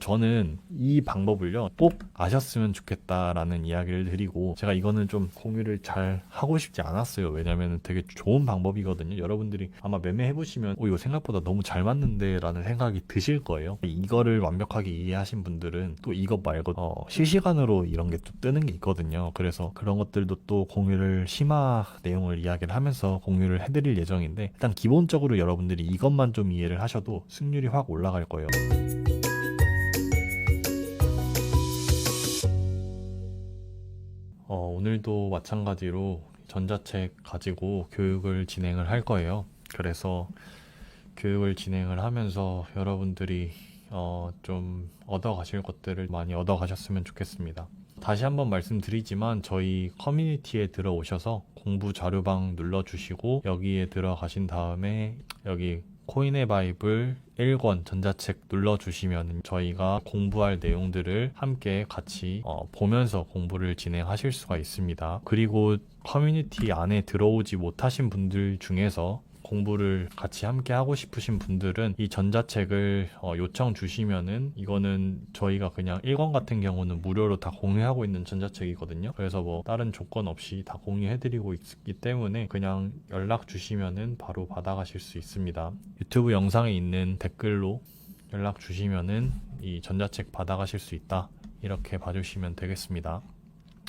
저는 이 방법을요 꼭 아셨으면 좋겠다라는 이야기를 드리고, 제가 이거는 좀 공유를 잘 하고 싶지 않았어요. 왜냐면 되게 좋은 방법이거든요. 여러분들이 아마 매매해보시면 이거 생각보다 너무 잘 맞는데 라는 생각이 드실 거예요. 이거를 완벽하게 이해하신 분들은 또 이것 말고 실시간으로 이런 게 또 뜨는 게 있거든요. 그래서 그런 것들도 또 공유를 심화 내용을 이야기를 하면서 공유를 해드릴 예정인데, 일단 기본적으로 여러분들이 이것만 좀 이해를 하셔도 승률이 확 올라갈 거예요. 오늘도 마찬가지로 전자책 가지고 교육을 진행을 할 거예요. 그래서 교육을 진행을 하면서 여러분들이 좀 얻어가실 것들을 많이 얻어가셨으면 좋겠습니다. 다시 한번 말씀드리지만 저희 커뮤니티에 들어오셔서 공부 자료방 눌러주시고 여기에 들어가신 다음에 여기 코인의 바이블 1권 전자책 눌러주시면 저희가 공부할 내용들을 함께 같이 보면서 공부를 진행하실 수가 있습니다. 그리고 커뮤니티 안에 들어오지 못하신 분들 중에서 공부를 같이 함께 하고 싶으신 분들은 이 전자책을 요청 주시면은, 이거는 저희가 그냥 1권 같은 경우는 무료로 다 공유하고 있는 전자책이거든요. 그래서 뭐 다른 조건 없이 다 공유해드리고 있기 때문에 그냥 연락 주시면은 바로 받아가실 수 있습니다. 유튜브 영상에 있는 댓글로 연락 주시면은 이 전자책 받아가실 수 있다, 이렇게 봐주시면 되겠습니다.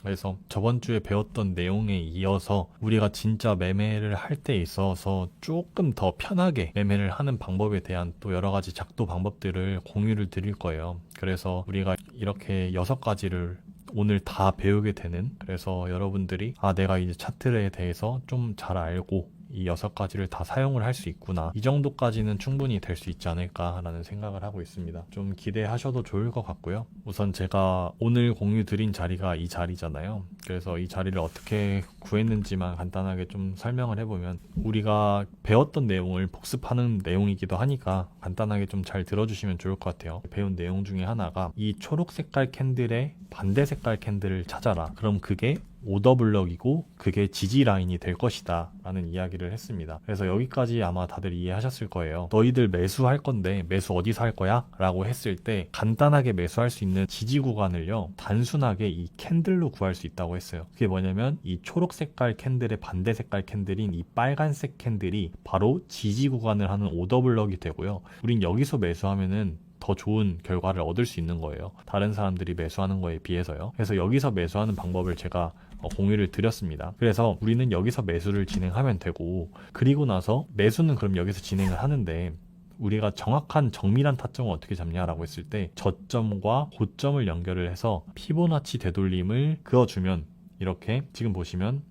그래서 저번 주에 배웠던 내용에 이어서 우리가 진짜 매매를 할 때 있어서 조금 더 편하게 매매를 하는 방법에 대한 또 여러 가지 작도 방법들을 공유를 드릴 거예요. 그래서 우리가 이렇게 6가지를 오늘 다 배우게 되는, 그래서 여러분들이 내가 이제 차트에 대해서 좀 잘 알고 이 6가지를 다 사용을 할 수 있구나, 이 정도까지는 충분히 될 수 있지 않을까라는 생각을 하고 있습니다. 좀 기대하셔도 좋을 것 같고요. 우선 제가 오늘 공유 드린 자리가 이 자리잖아요. 그래서 이 자리를 어떻게 구했는지만 간단하게 좀 설명을 해보면, 우리가 배웠던 내용을 복습하는 내용이기도 하니까 간단하게 좀 잘 들어주시면 좋을 것 같아요. 배운 내용 중에 하나가 이 초록 색깔 캔들의 반대 색깔 캔들을 찾아라. 그럼 그게 오더블럭이고 그게 지지 라인이 될 것이다 라는 이야기를 했습니다. 그래서 여기까지 아마 다들 이해하셨을 거예요. 너희들 매수할 건데 매수 어디서 할 거야? 라고 했을 때 간단하게 매수할 수 있는 지지 구간을요 단순하게 이 캔들로 구할 수 있다고 했어요. 그게 뭐냐면 이 초록 색깔 캔들의 반대 색깔 캔들인 이 빨간색 캔들이 바로 지지 구간을 하는 오더블럭이 되고요. 우린 여기서 매수하면은 더 좋은 결과를 얻을 수 있는 거예요. 다른 사람들이 매수하는 거에 비해서요. 그래서 여기서 매수하는 방법을 제가 공유를 드렸습니다. 그래서 우리는 여기서 매수를 진행하면 되고, 그리고 나서 매수는 그럼 여기서 진행을 하는데 우리가 정확한 정밀한 타점을 어떻게 잡냐라고 했을 때 저점과 고점을 연결을 해서 피보나치 되돌림을 그어주면, 이렇게 지금 보시면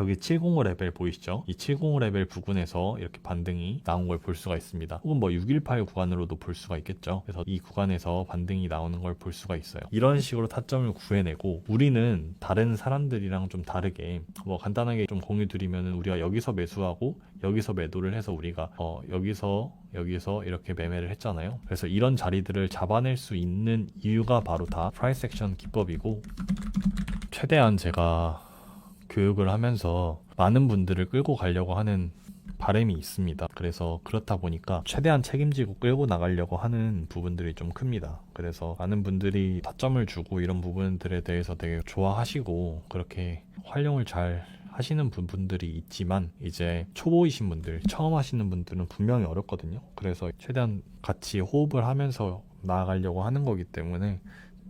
여기 705 레벨 보이시죠? 이 705 레벨 부근에서 이렇게 반등이 나온 걸 볼 수가 있습니다. 혹은 뭐 618 구간으로도 볼 수가 있겠죠. 그래서 이 구간에서 반등이 나오는 걸 볼 수가 있어요. 이런 식으로 타점을 구해내고, 우리는 다른 사람들이랑 좀 다르게 뭐 간단하게 좀 공유 드리면은, 우리가 여기서 매수하고 여기서 매도를 해서 우리가 여기서 이렇게 매매를 했잖아요. 그래서 이런 자리들을 잡아낼 수 있는 이유가 바로 다 프라이스 액션 기법이고, 최대한 제가 교육을 하면서 많은 분들을 끌고 가려고 하는 바람이 있습니다. 그래서 그렇다 보니까 최대한 책임지고 끌고 나가려고 하는 부분들이 좀 큽니다. 그래서 많은 분들이 타점을 주고 이런 부분들에 대해서 되게 좋아하시고 그렇게 활용을 잘 하시는 부분들이 있지만, 이제 초보이신 분들, 처음 하시는 분들은 분명히 어렵거든요. 그래서 최대한 같이 호흡을 하면서 나아가려고 하는 거기 때문에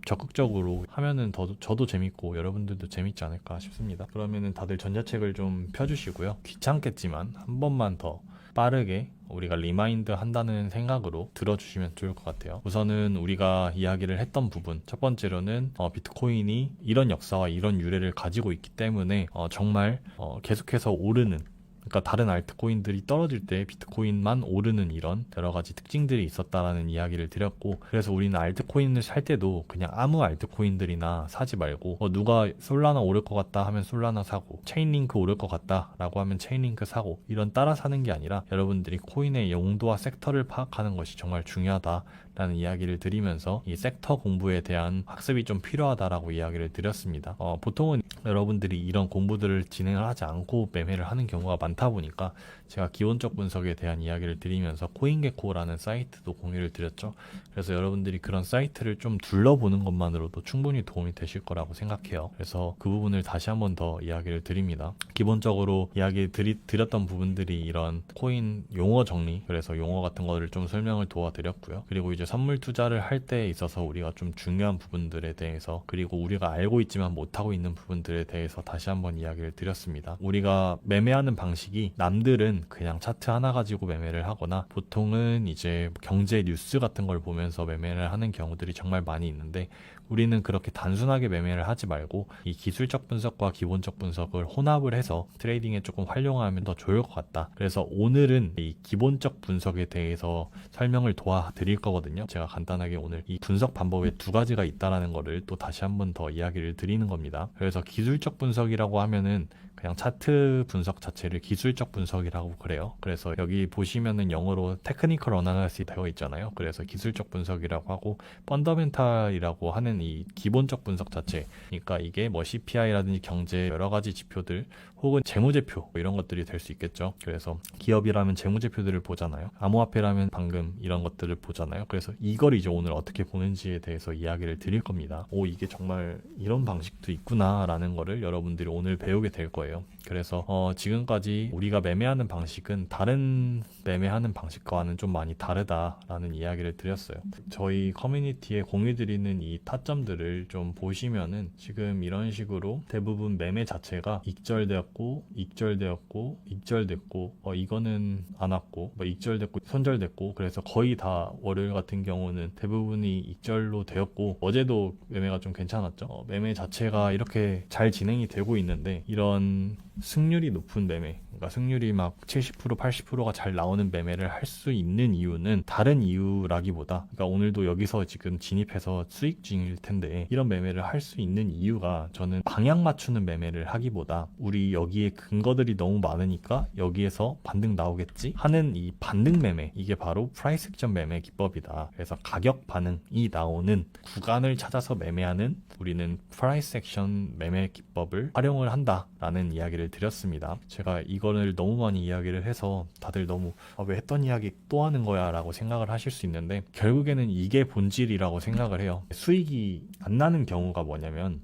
적극적으로 하면은 저도 재밌고 여러분들도 재밌지 않을까 싶습니다. 그러면은 다들 전자책을 좀 펴주시고요. 귀찮겠지만 한 번만 더 빠르게 우리가 리마인드 한다는 생각으로 들어주시면 좋을 것 같아요. 우선은 우리가 이야기를 했던 부분, 첫 번째로는 비트코인이 이런 역사와 이런 유래를 가지고 있기 때문에 정말 계속해서 오르는, 그러니까 다른 알트코인들이 떨어질 때 비트코인만 오르는 이런 여러 가지 특징들이 있었다라는 이야기를 드렸고, 그래서 우리는 알트코인을 살 때도 그냥 아무 알트코인들이나 사지 말고, 누가 솔라나 오를 것 같다 하면 솔라나 사고, 체인링크 오를 것 같다 라고 하면 체인링크 사고, 이런 따라 사는 게 아니라 여러분들이 코인의 용도와 섹터를 파악하는 것이 정말 중요하다 라는 이야기를 드리면서 이 섹터 공부에 대한 학습이 좀 필요하다라고 이야기를 드렸습니다. 보통은 여러분들이 이런 공부들을 진행을 하지 않고 매매를 하는 경우가 많다 보니까 제가 기본적 분석에 대한 이야기를 드리면서 코인게코라는 사이트도 공유를 드렸죠. 그래서 여러분들이 그런 사이트를 좀 둘러보는 것만으로도 충분히 도움이 되실 거라고 생각해요. 그래서 그 부분을 다시 한번 더 이야기를 드립니다. 기본적으로 이야기 드렸던 부분들이 이런 코인 용어 정리, 그래서 용어 같은 거를 좀 설명을 도와드렸고요. 그리고 이제 선물 투자를 할 때 있어서 우리가 좀 중요한 부분들에 대해서, 그리고 우리가 알고 있지만 못하고 있는 부분들에 대해서 다시 한번 이야기를 드렸습니다. 우리가 매매하는 방식이, 남들은 그냥 차트 하나 가지고 매매를 하거나 보통은 이제 경제 뉴스 같은 걸 보면서 매매를 하는 경우들이 정말 많이 있는데, 우리는 그렇게 단순하게 매매를 하지 말고 이 기술적 분석과 기본적 분석을 혼합을 해서 트레이딩에 조금 활용하면 더 좋을 것 같다. 그래서 오늘은 이 기본적 분석에 대해서 설명을 도와드릴 거거든요. 제가 간단하게 오늘 이 분석 방법에 두 가지가 있다라는 거를 또 다시 한번 더 이야기를 드리는 겁니다. 그래서 기술적 분석이라고 하면은 그냥 차트 분석 자체를 기술적 분석이라고 그래요. 그래서 여기 보시면은 영어로 테크니컬 어나리시스 되어 있잖아요. 그래서 기술적 분석이라고 하고, 펀더멘탈이라고 하는 이 기본적 분석 자체, 그러니까 이게 뭐 CPI라든지 경제 여러 가지 지표들, 혹은 재무제표 이런 것들이 될 수 있겠죠. 그래서 기업이라면 재무제표들을 보잖아요. 암호화폐라면 방금 이런 것들을 보잖아요. 그래서 이걸 이제 오늘 어떻게 보는지에 대해서 이야기를 드릴 겁니다. 이게 정말 이런 방식도 있구나 라는 거를 여러분들이 오늘 배우게 될 거예요. 그래서 지금까지 우리가 매매하는 방식은 다른 매매하는 방식과는 좀 많이 다르다라는 이야기를 드렸어요. 저희 커뮤니티에 공유드리는 이 타점들을 좀 보시면은 지금 이런 식으로 대부분 매매 자체가 익절되었고, 익절되었고, 익절됐고, 이거는 안 왔고, 익절됐고, 손절됐고, 그래서 거의 다 월요일 같은 경우는 대부분이 익절로 되었고, 어제도 매매가 좀 괜찮았죠. 매매 자체가 이렇게 잘 진행이 되고 있는데, 이런 승률이 높은 매매, 그러니까 승률이 막 70%, 80%가 잘 나오는 매매를 할 수 있는 이유는 다른 이유라기보다, 그러니까 오늘도 여기서 지금 진입해서 수익 중일 텐데, 이런 매매를 할 수 있는 이유가, 저는 방향 맞추는 매매를 하기보다 우리 여기에 근거들이 너무 많으니까 여기에서 반등 나오겠지 하는 이 반등 매매, 이게 바로 프라이스 액션 매매 기법이다. 그래서 가격 반응이 나오는 구간을 찾아서 매매하는, 우리는 프라이스 액션 매매 기법을 활용을 한다라는 이야기를 드렸습니다. 제가 이거를 너무 많이 이야기를 해서 다들 너무 왜 했던 이야기 또 하는 거야 라고 생각을 하실 수 있는데, 결국에는 이게 본질이라고 생각을 해요. 수익이 안 나는 경우가 뭐냐면,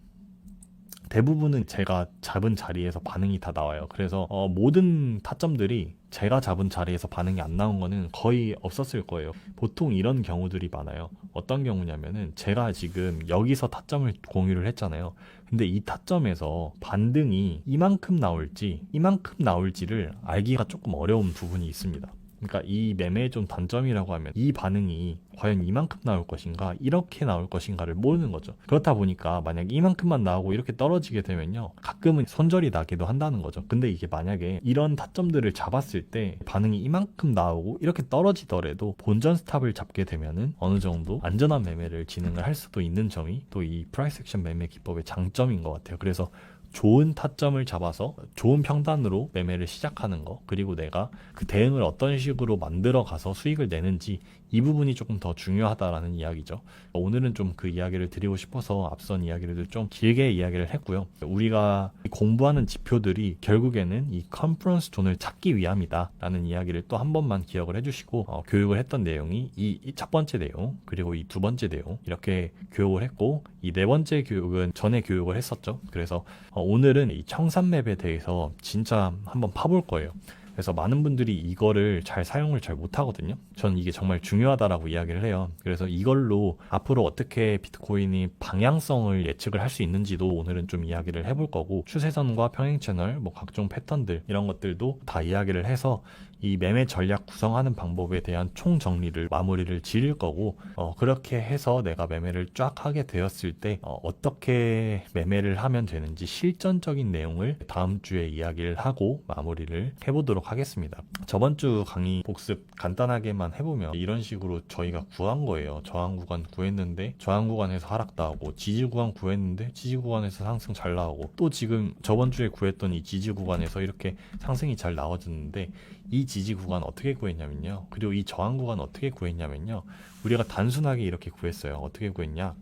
대부분은 제가 잡은 자리에서 반응이 다 나와요. 그래서 모든 타점들이 제가 잡은 자리에서 반응이 안 나온 거는 거의 없었을 거예요. 보통 이런 경우들이 많아요. 어떤 경우냐면은, 제가 지금 여기서 타점을 공유를 했잖아요. 근데 이 타점에서 반등이 이만큼 나올지를 알기가 조금 어려운 부분이 있습니다. 그러니까 이 매매의 좀 단점이라고 하면, 이 반응이 과연 이만큼 나올 것인가, 이렇게 나올 것인가를 모르는 거죠. 그렇다 보니까 만약 이만큼만 나오고 이렇게 떨어지게 되면요, 가끔은 손절이 나기도 한다는 거죠. 근데 이게 만약에 이런 타점들을 잡았을 때 반응이 이만큼 나오고 이렇게 떨어지더라도 본전 스탑을 잡게 되면은 어느 정도 안전한 매매를 진행을 할 수도 있는 점이 또 이 프라이스 액션 매매 기법의 장점인 것 같아요. 그래서 좋은 타점을 잡아서 좋은 평단으로 매매를 시작하는 거, 그리고 내가 그 대응을 어떤 식으로 만들어 가서 수익을 내는지, 이 부분이 조금 더 중요하다라는 이야기죠. 오늘은 좀 그 이야기를 드리고 싶어서 앞선 이야기를 좀 길게 이야기를 했고요. 우리가 공부하는 지표들이 결국에는 이 컨퍼런스 존을 찾기 위함이다 라는 이야기를 또 한 번만 기억을 해주시고, 교육을 했던 내용이 이 첫 번째 내용, 그리고 이 두 번째 내용, 이렇게 교육을 했고, 이 네 번째 교육은 전에 교육을 했었죠. 그래서 오늘은 이 청산맵에 대해서 진짜 한번 파볼 거예요. 그래서 많은 분들이 이거를 사용을 잘 못하거든요. 저는 이게 정말 중요하다라고 이야기를 해요. 그래서 이걸로 앞으로 어떻게 비트코인이 방향성을 예측을 할 수 있는지도 오늘은 좀 이야기를 해볼 거고, 추세선과 평행 채널, 뭐 각종 패턴들, 이런 것들도 다 이야기를 해서 이 매매 전략 구성하는 방법에 대한 총정리를 마무리를 지을 거고, 그렇게 해서 내가 매매를 쫙 하게 되었을 때 어떻게 매매를 하면 되는지 실전적인 내용을 다음 주에 이야기를 하고 마무리를 해보도록 하겠습니다. 저번 주 강의 복습 간단하게만 해보면, 이런 식으로 저희가 구한 거예요. 저항 구간 구했는데 저항 구간에서 하락도 하고, 지지 구간 구했는데 지지 구간에서 상승 잘 나오고, 또 지금 저번 주에 구했던 이 지지 구간에서 이렇게 상승이 잘 나와줬는데, 이 지지 구간 어떻게 구했냐면요. 그리고 이 저항 구간 어떻게 구했냐면요. 우리가 단순하게 이렇게 구했어요. 어떻게 구했냐?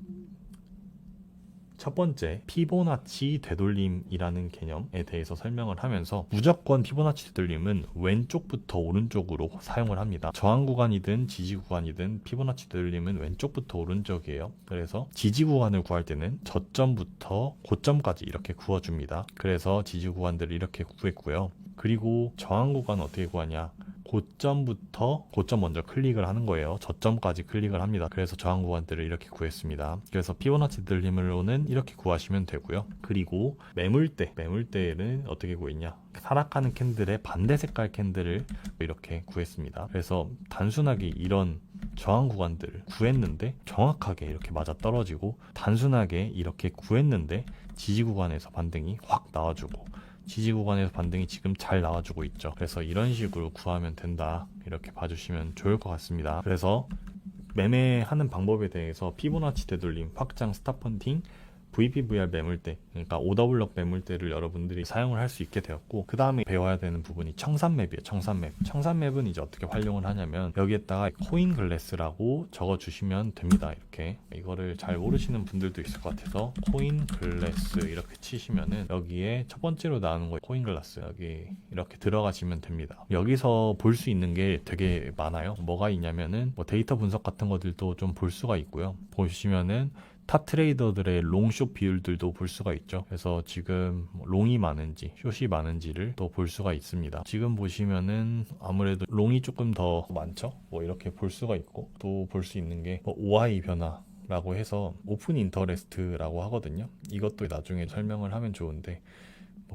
첫 번째, 피보나치 되돌림이라는 개념에 대해서 설명을 하면서 무조건 피보나치 되돌림은 왼쪽부터 오른쪽으로 사용을 합니다. 저항 구간이든 지지 구간이든 피보나치 되돌림은 왼쪽부터 오른쪽이에요. 그래서 지지 구간을 구할 때는 저점부터 고점까지 이렇게 구워줍니다. 그래서 지지 구간들을 이렇게 구했고요. 그리고 저항 구간 어떻게 구하냐? 고점부터 고점 먼저 클릭을 하는 거예요. 저점까지 클릭을 합니다. 그래서 저항 구간들을 이렇게 구했습니다. 그래서 피보나치 되돌림으로는 이렇게 구하시면 되고요. 그리고 매물대는 어떻게 구했냐? 하락하는 캔들의 반대 색깔 캔들을 이렇게 구했습니다. 그래서 단순하게 이런 저항 구간들을 구했는데 정확하게 이렇게 맞아 떨어지고, 단순하게 이렇게 구했는데 지지 구간에서 반등이 확 나와주고, 지지 구간에서 반등이 지금 잘 나와주고 있죠. 그래서 이런 식으로 구하면 된다, 이렇게 봐주시면 좋을 것 같습니다. 그래서 매매하는 방법에 대해서 피보나치 되돌림, 확장, 스탑펀팅, VPVR 매물대, 그러니까 오더블럭 매물대를 여러분들이 사용을 할 수 있게 되었고, 그 다음에 배워야 되는 부분이 청산맵이에요. 청산맵은 이제 어떻게 활용을 하냐면 여기에다가 코인 글래스라고 적어주시면 됩니다. 이렇게 이거를 잘 모르시는 분들도 있을 것 같아서 코인 글래스 이렇게 치시면은 여기에 첫 번째로 나오는 거 코인 글라스, 여기 이렇게 들어가시면 됩니다. 여기서 볼 수 있는 게 되게 많아요. 뭐가 있냐면은 뭐 데이터 분석 같은 것들도 좀 볼 수가 있고요. 보시면은 탑 트레이더들의 롱숏 비율들도 볼 수가 있죠. 그래서 지금 롱이 많은지 숏이 많은지를 또 볼 수가 있습니다. 지금 보시면은 아무래도 롱이 조금 더 많죠. 뭐 이렇게 볼 수가 있고, 또 볼 수 있는 게 뭐 OI 변화 라고 해서 오픈 인터레스트라고 하거든요. 이것도 나중에 설명을 하면 좋은데,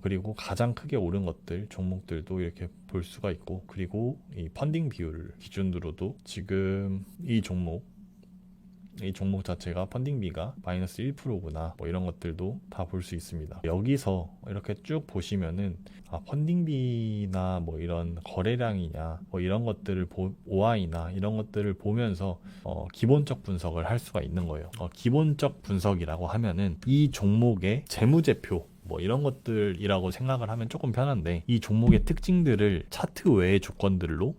그리고 가장 크게 오른 것들, 종목들도 이렇게 볼 수가 있고, 그리고 이 펀딩 비율 기준으로도 지금 이 종목 자체가 펀딩비가 마이너스 1%구나, 뭐 이런 것들도 다 볼 수 있습니다. 여기서 이렇게 쭉 보시면은 펀딩비나 뭐 이런 거래량이냐, 뭐 이런 것들을 OI나 이런 것들을 보면서 기본적 분석을 할 수가 있는 거예요. 기본적 분석이라고 하면은 이 종목의 재무제표, 뭐 이런 것들이라고 생각을 하면 조금 편한데, 이 종목의 특징들을 차트 외의 조건들로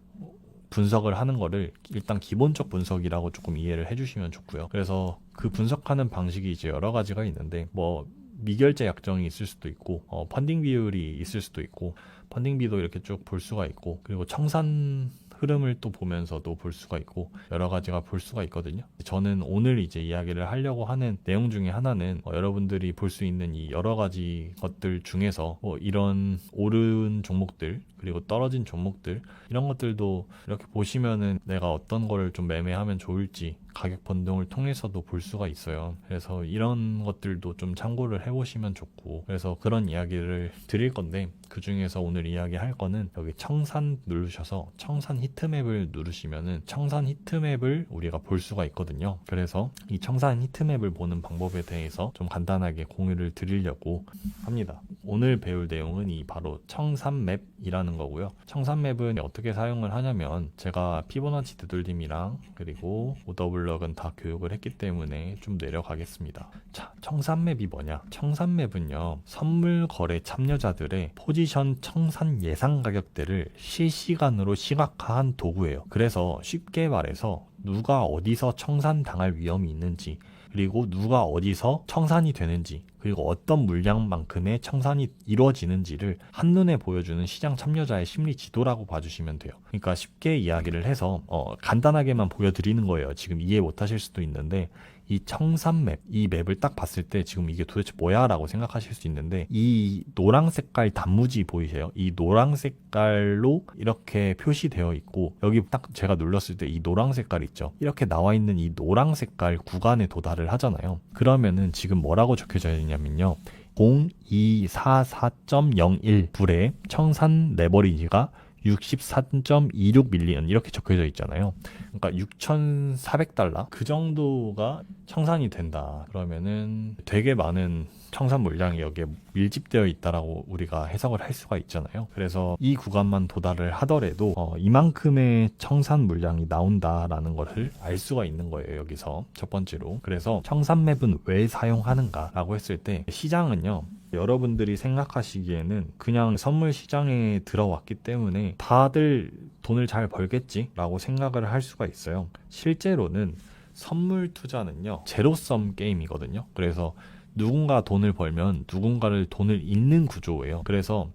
분석을 하는 거를 일단 기본적 분석이라고 조금 이해를 해주시면 좋고요. 그래서 그 분석하는 방식이 이제 여러 가지가 있는데, 뭐 미결제 약정이 있을 수도 있고, 펀딩 비율이 있을 수도 있고, 펀딩비도 이렇게 쭉 볼 수가 있고, 그리고 청산 흐름을 또 보면서도 볼 수가 있고, 여러 가지가 볼 수가 있거든요. 저는 오늘 이제 이야기를 하려고 하는 내용 중에 하나는 여러분들이 볼 수 있는 이 여러 가지 것들 중에서 이런 오른 종목들, 그리고 떨어진 종목들, 이런 것들도 이렇게 보시면은 내가 어떤 거를 좀 매매하면 좋을지 가격 변동을 통해서도 볼 수가 있어요. 그래서 이런 것들도 좀 참고를 해보시면 좋고, 그래서 그런 이야기를 드릴 건데, 그 중에서 오늘 이야기할 거는 여기 청산 누르셔서 청산 히트맵을 누르시면은 청산 히트맵을 우리가 볼 수가 있거든요. 그래서 이 청산 히트맵을 보는 방법에 대해서 좀 간단하게 공유를 드리려고 합니다. 오늘 배울 내용은 이 바로 청산맵이라는 거고요. 청산맵은 어떻게 사용을 하냐면, 제가 피보나치 되돌림이랑 그리고 오더블럭은 다 교육을 했기 때문에 좀 내려가겠습니다. 자, 청산맵이 뭐냐? 청산맵은요, 선물 거래 참여자들의 포지션 청산 예상 가격대를 실시간으로 시각화한 도구예요. 그래서 쉽게 말해서 누가 어디서 청산당할 위험이 있는지, 그리고 누가 어디서 청산이 되는지, 그리고 어떤 물량만큼의 청산이 이루어지는지를 한눈에 보여주는 시장 참여자의 심리 지도라고 봐주시면 돼요. 그러니까 쉽게 이야기를 해서 간단하게만 보여드리는 거예요. 지금 이해 못하실 수도 있는데, 이 청산맵, 이 맵을 딱 봤을 때 지금 이게 도대체 뭐야? 라고 생각하실 수 있는데, 이 노랑 색깔 단무지 보이세요? 이 노랑 색깔로 이렇게 표시되어 있고, 여기 딱 제가 눌렀을 때 이 노랑 색깔 있죠? 이렇게 나와 있는 이 노랑 색깔 구간에 도달을 하잖아요. 그러면은 지금 뭐라고 적혀져 있냐면요, 0244.01 불의 청산 레버리지가 64.26밀리언 이렇게 적혀져 있잖아요. 그러니까 6,400달러 그 정도가 청산이 된다. 그러면은 되게 많은 청산 물량이 여기에 밀집되어 있다라고 우리가 해석을 할 수가 있잖아요. 그래서 이 구간만 도달을 하더라도 이만큼의 청산 물량이 나온다라는 것을 알 수가 있는 거예요. 여기서 첫 번째로. 그래서 청산맵은 왜 사용하는가 라고 했을 때, 시장은요, 여러분들이 생각하시기에는 그냥 선물 시장에 들어왔기 때문에 다들 돈을 잘 벌겠지라고 생각을 할 수가 있어요. 실제로는 선물 투자는요, 제로섬 게임이거든요. 그래서 누군가 돈을 벌면 누군가를 돈을 잃는 구조예요. 그래서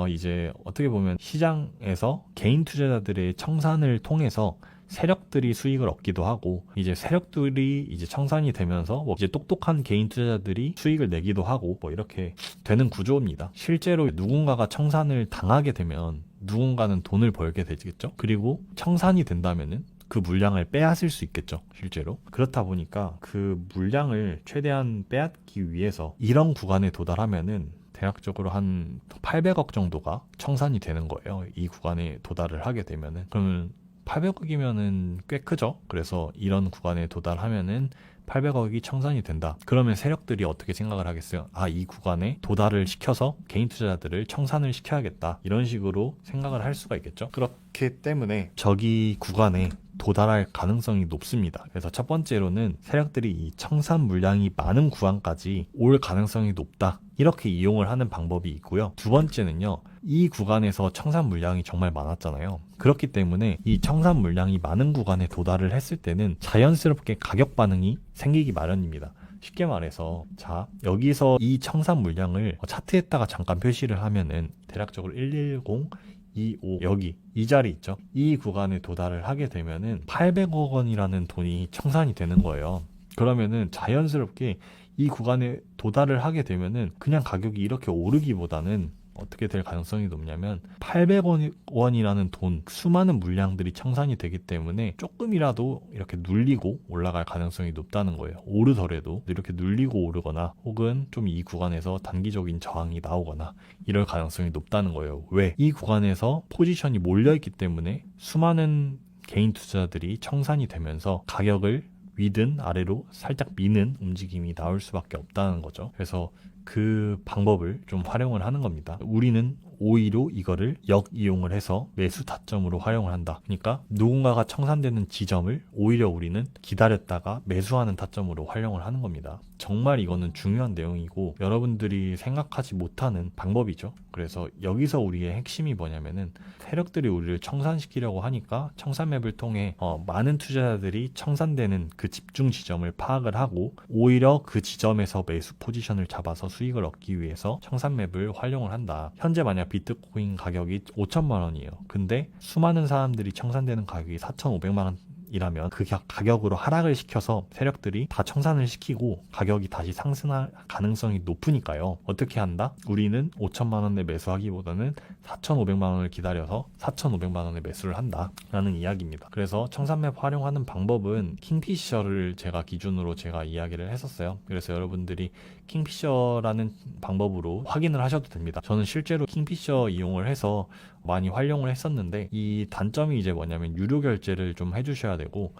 이제 어떻게 보면 시장에서 개인 투자자들의 청산을 통해서 세력들이 수익을 얻기도 하고, 이제 세력들이 이제 청산이 되면서 뭐 이제 똑똑한 개인 투자자들이 수익을 내기도 하고, 뭐 이렇게 되는 구조입니다. 실제로 누군가가 청산을 당하게 되면 누군가는 돈을 벌게 되겠죠. 그리고 청산이 된다면은 그 물량을 빼앗을 수 있겠죠. 실제로 그렇다 보니까 그 물량을 최대한 빼앗기 위해서 이런 구간에 도달하면은 대략적으로 한 800억 정도가 청산이 되는 거예요. 이 구간에 도달을 하게 되면은. 그러면 800억이면은 꽤 크죠. 그래서 이런 구간에 도달하면은 800억이 청산이 된다. 그러면 세력들이 어떻게 생각을 하겠어요? 아, 이 구간에 도달을 시켜서 개인 투자자들을 청산을 시켜야겠다. 이런 식으로 생각을 할 수가 있겠죠. 그렇기 때문에 저기 구간에 도달할 가능성이 높습니다. 그래서 첫 번째로는 세력들이 이 청산 물량이 많은 구간까지 올 가능성이 높다. 이렇게 이용을 하는 방법이 있고요. 두 번째는요, 이 구간에서 청산 물량이 정말 많았잖아요. 그렇기 때문에 이 청산 물량이 많은 구간에 도달을 했을 때는 자연스럽게 가격 반응이 생기기 마련입니다. 쉽게 말해서, 자, 여기서 이 청산 물량을 차트에다가 잠깐 표시를 하면은 대략적으로 110, 25, 여기 이 자리 있죠. 이 구간에 도달을 하게 되면은 800억 원이라는 돈이 청산이 되는 거예요. 그러면은 자연스럽게 이 구간에 도달을 하게 되면은 그냥 가격이 이렇게 오르기보다는 어떻게 될 가능성이 높냐면 800원이라는 돈, 수많은 물량들이 청산이 되기 때문에 조금이라도 이렇게 눌리고 올라갈 가능성이 높다는 거예요. 오르더라도 이렇게 눌리고 오르거나 혹은 좀 이 구간에서 단기적인 저항이 나오거나 이럴 가능성이 높다는 거예요. 왜? 이 구간에서 포지션이 몰려있기 때문에 수많은 개인 투자자들이 청산이 되면서 가격을 위든 아래로 살짝 미는 움직임이 나올 수밖에 없다는 거죠. 그래서 그 방법을 좀 활용을 하는 겁니다. 우리는 오히려 이거를 역이용을 해서 매수 타점으로 활용을 한다. 그러니까 누군가가 청산되는 지점을 오히려 우리는 기다렸다가 매수하는 타점으로 활용을 하는 겁니다. 정말 이거는 중요한 내용이고 여러분들이 생각하지 못하는 방법이죠. 그래서 여기서 우리의 핵심이 뭐냐면은 세력들이 우리를 청산시키려고 하니까 청산맵을 통해 많은 투자자들이 청산되는 그 집중 지점을 파악을 하고 오히려 그 지점에서 매수 포지션을 잡아서 수익을 얻기 위해서 청산맵을 활용을 한다. 현재 만약 비트코인 가격이 5천만 원이에요. 근데 수많은 사람들이 청산되는 가격이 4,500만 원 이라면 그 가격으로 하락을 시켜서 세력들이 다 청산을 시키고 가격이 다시 상승할 가능성이 높으니까요. 어떻게 한다? 우리는 5천만 원에 매수하기보다는 4,500만 원을 기다려서 4,500만 원에 매수를 한다 라는 이야기입니다. 그래서 청산맵 활용하는 방법은 킹피셔를 제가 기준으로 제가 이야기를 했었어요. 그래서 여러분들이 킹피셔라는 방법으로 확인을 하셔도 됩니다. 저는 실제로 킹피셔 이용을 해서 많이 활용을 했었는데 이 단점이 이제 뭐냐면 유료 결제를 좀 해주셔야 되고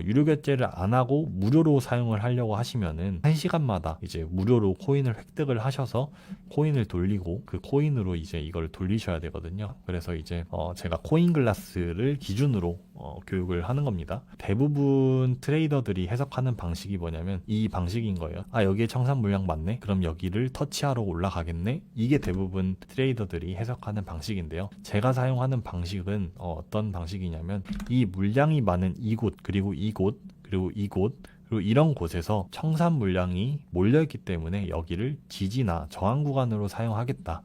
유료 결제를 안 하고 무료로 사용을 하려고 하시면은 1시간마다 이제 무료로 코인을 획득을 하셔서 코인을 돌리고 그 코인으로 이제 이걸 돌리셔야 되거든요. 그래서 이제 제가 코인 글라스를 기준으로 교육을 하는 겁니다. 대부분 트레이더들이 해석하는 방식이 뭐냐면 이 방식인 거예요. 아, 여기에 청산 물량 많네? 그럼 여기를 터치하러 올라가겠네? 이게 대부분 트레이더들이 해석하는 방식인데요. 제가 사용하는 방식은 어떤 방식이냐면 이 물량이 많은 이곳 그리고 이곳 그리고 이곳 그리고 이런 곳에서 청산 물량이 몰려있기 때문에 여기를 지지나 저항 구간으로 사용하겠다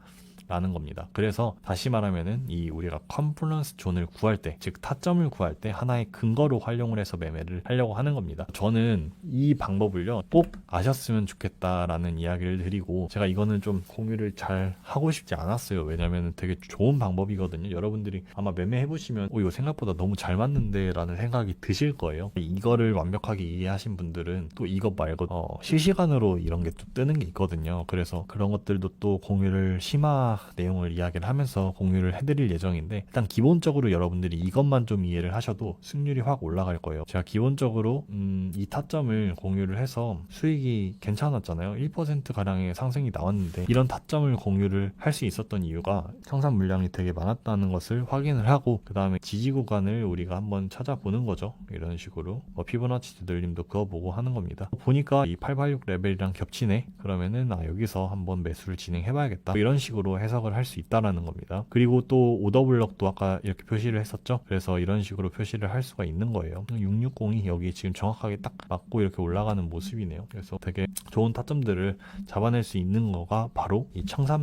라는 겁니다. 그래서 다시 말하면은 이 우리가 컨플런스 존을 구할 때, 즉 타점을 구할 때 하나의 근거로 활용을 해서 매매를 하려고 하는 겁니다. 저는 이 방법을요 꼭 아셨으면 좋겠다라는 이야기를 드리고 제가 이거는 좀 공유를 잘 하고 싶지 않았어요. 왜냐면 되게 좋은 방법이거든요. 여러분들이 아마 매매해 보시면 이거 생각보다 너무 잘 맞는데 라는 생각이 드실 거예요. 이거를 완벽하게 이해하신 분들은 또 이거 말고 실시간으로 이런 게 또 뜨는 게 있거든요. 그래서 그런 것들도 또 공유를 심화 내용을 이야기를 하면서 공유를 해드릴 예정인데, 일단 기본적으로 여러분들이 이것만 좀 이해를 하셔도 승률이 확 올라갈 거예요. 제가 기본적으로 이 타점을 공유를 해서 수익이 괜찮았잖아요. 1% 가량의 상승이 나왔는데, 이런 타점을 공유를 할 수 있었던 이유가 청산 물량이 되게 많았다는 것을 확인을 하고, 그 다음에 지지 구간을 우리가 한번 찾아보는 거죠. 이런 식으로 피보나치 되돌림도 그거 보고 하는 겁니다. 보니까 이 886 레벨이랑 겹치네. 그러면은 여기서 한번 매수를 진행해 봐야겠다, 이런 식으로 해석을 할 수 있다라는 겁니다. 그리고 또 오더블럭도 아까 이렇게 표시를 했었죠. 그래서 이런 식으로 표시를 할 수가 있는 거예요. 660이 여기 지금 정확하게 딱 맞고 이렇게 올라가는 모습이네요. 그래서 되게 좋은 타점들을 잡아낼 수 있는 거가 바로 이 청산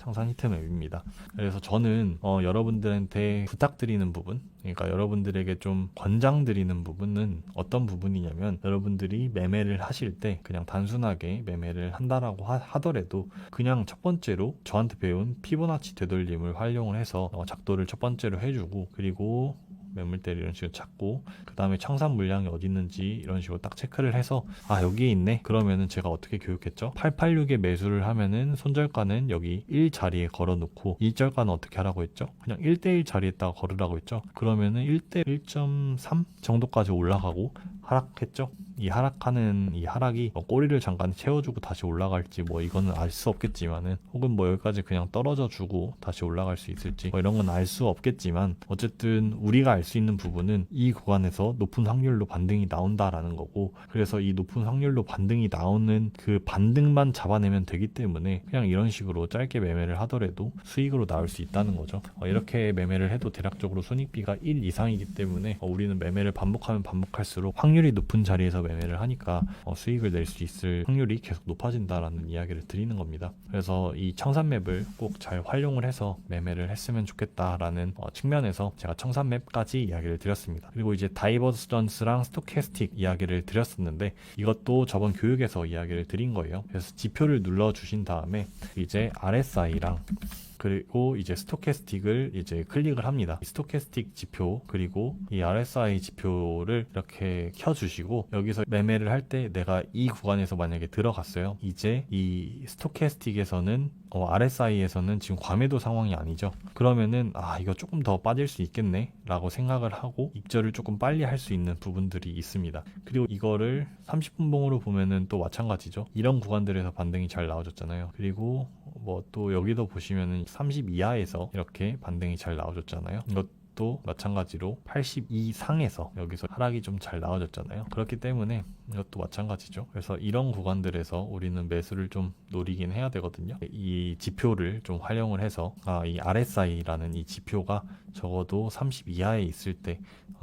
히트맵입니다. 그래서 저는 여러분들한테 부탁드리는 부분, 그러니까 여러분들에게 좀 권장드리는 부분은 어떤 부분이냐면, 여러분들이 매매를 하실 때 그냥 단순하게 매매를 한다라고 하더라도 그냥 첫 번째로 저한테 배운 피보나치 되돌림을 활용을 해서 작도를 첫 번째로 해주고, 그리고 매물대를 이런 식으로 찾고, 그 다음에 청산 물량이 어디 있는지 이런 식으로 딱 체크를 해서 여기에 있네, 그러면은 제가 어떻게 교육했죠? 886에 매수를 하면은 손절가는 여기 1 자리에 걸어 놓고, 일절가는 어떻게 하라고 했죠? 그냥 1대1 자리에다가 걸으라고 했죠. 그러면은 1대 1.3 정도까지 올라가고 하락했죠. 이 하락하는 이 하락이 꼬리를 잠깐 채워주고 다시 올라갈지 이거는 알 수 없겠지만은, 혹은 여기까지 그냥 떨어져 주고 다시 올라갈 수 있을지 이런 건 알 수 없겠지만, 어쨌든 우리가 알 수 있는 부분은 이 구간에서 높은 확률로 반등이 나온다라는 거고, 그래서 이 높은 확률로 반등이 나오는 그 반등만 잡아내면 되기 때문에 그냥 이런 식으로 짧게 매매를 하더라도 수익으로 나올 수 있다는 거죠. 이렇게 매매를 해도 대략적으로 손익비가 1 이상이기 때문에 우리는 매매를 반복하면 반복할수록 확률이 높은 자리에서 매매를 하니까 수익을 낼 수 있을 확률이 계속 높아진다라는 이야기를 드리는 겁니다. 그래서 이 청산맵을 꼭 잘 활용을 해서 매매를 했으면 좋겠다라는 측면에서 제가 청산맵까지 이야기를 드렸습니다. 그리고 이제 다이버전스랑 스토캐스틱 이야기를 드렸었는데, 이것도 저번 교육에서 이야기를 드린 거예요. 그래서 지표를 눌러 주신 다음에 이제 RSI랑 그리고 이제 스토캐스틱을 이제 클릭을 합니다. 이 스토캐스틱 지표 그리고 이 RSI 지표를 이렇게 켜주시고, 여기서 매매를 할 때 내가 이 구간에서 만약에 들어갔어요. 이제 이 스토캐스틱에서는 RSI에서는 지금 과매도 상황이 아니죠. 그러면은 이거 조금 더 빠질 수 있겠네 라고 생각을 하고 입절을 조금 빨리 할 수 있는 부분들이 있습니다. 그리고 이거를 30분 봉으로 보면은 또 마찬가지죠. 이런 구간들에서 반등이 잘 나와줬잖아요. 그리고 또 여기도 보시면은 30 이하에서 이렇게 반등이 잘 나와줬잖아요. 이것도 마찬가지로 80 이상에서 여기서 하락이 좀 잘 나와줬잖아요. 그렇기 때문에 이것도 마찬가지죠. 그래서 이런 구간들에서 우리는 매수를 좀 노리긴 해야 되거든요. 이 지표를 좀 활용을 해서 이 RSI라는 이 지표가 적어도 30 이하에 있을 때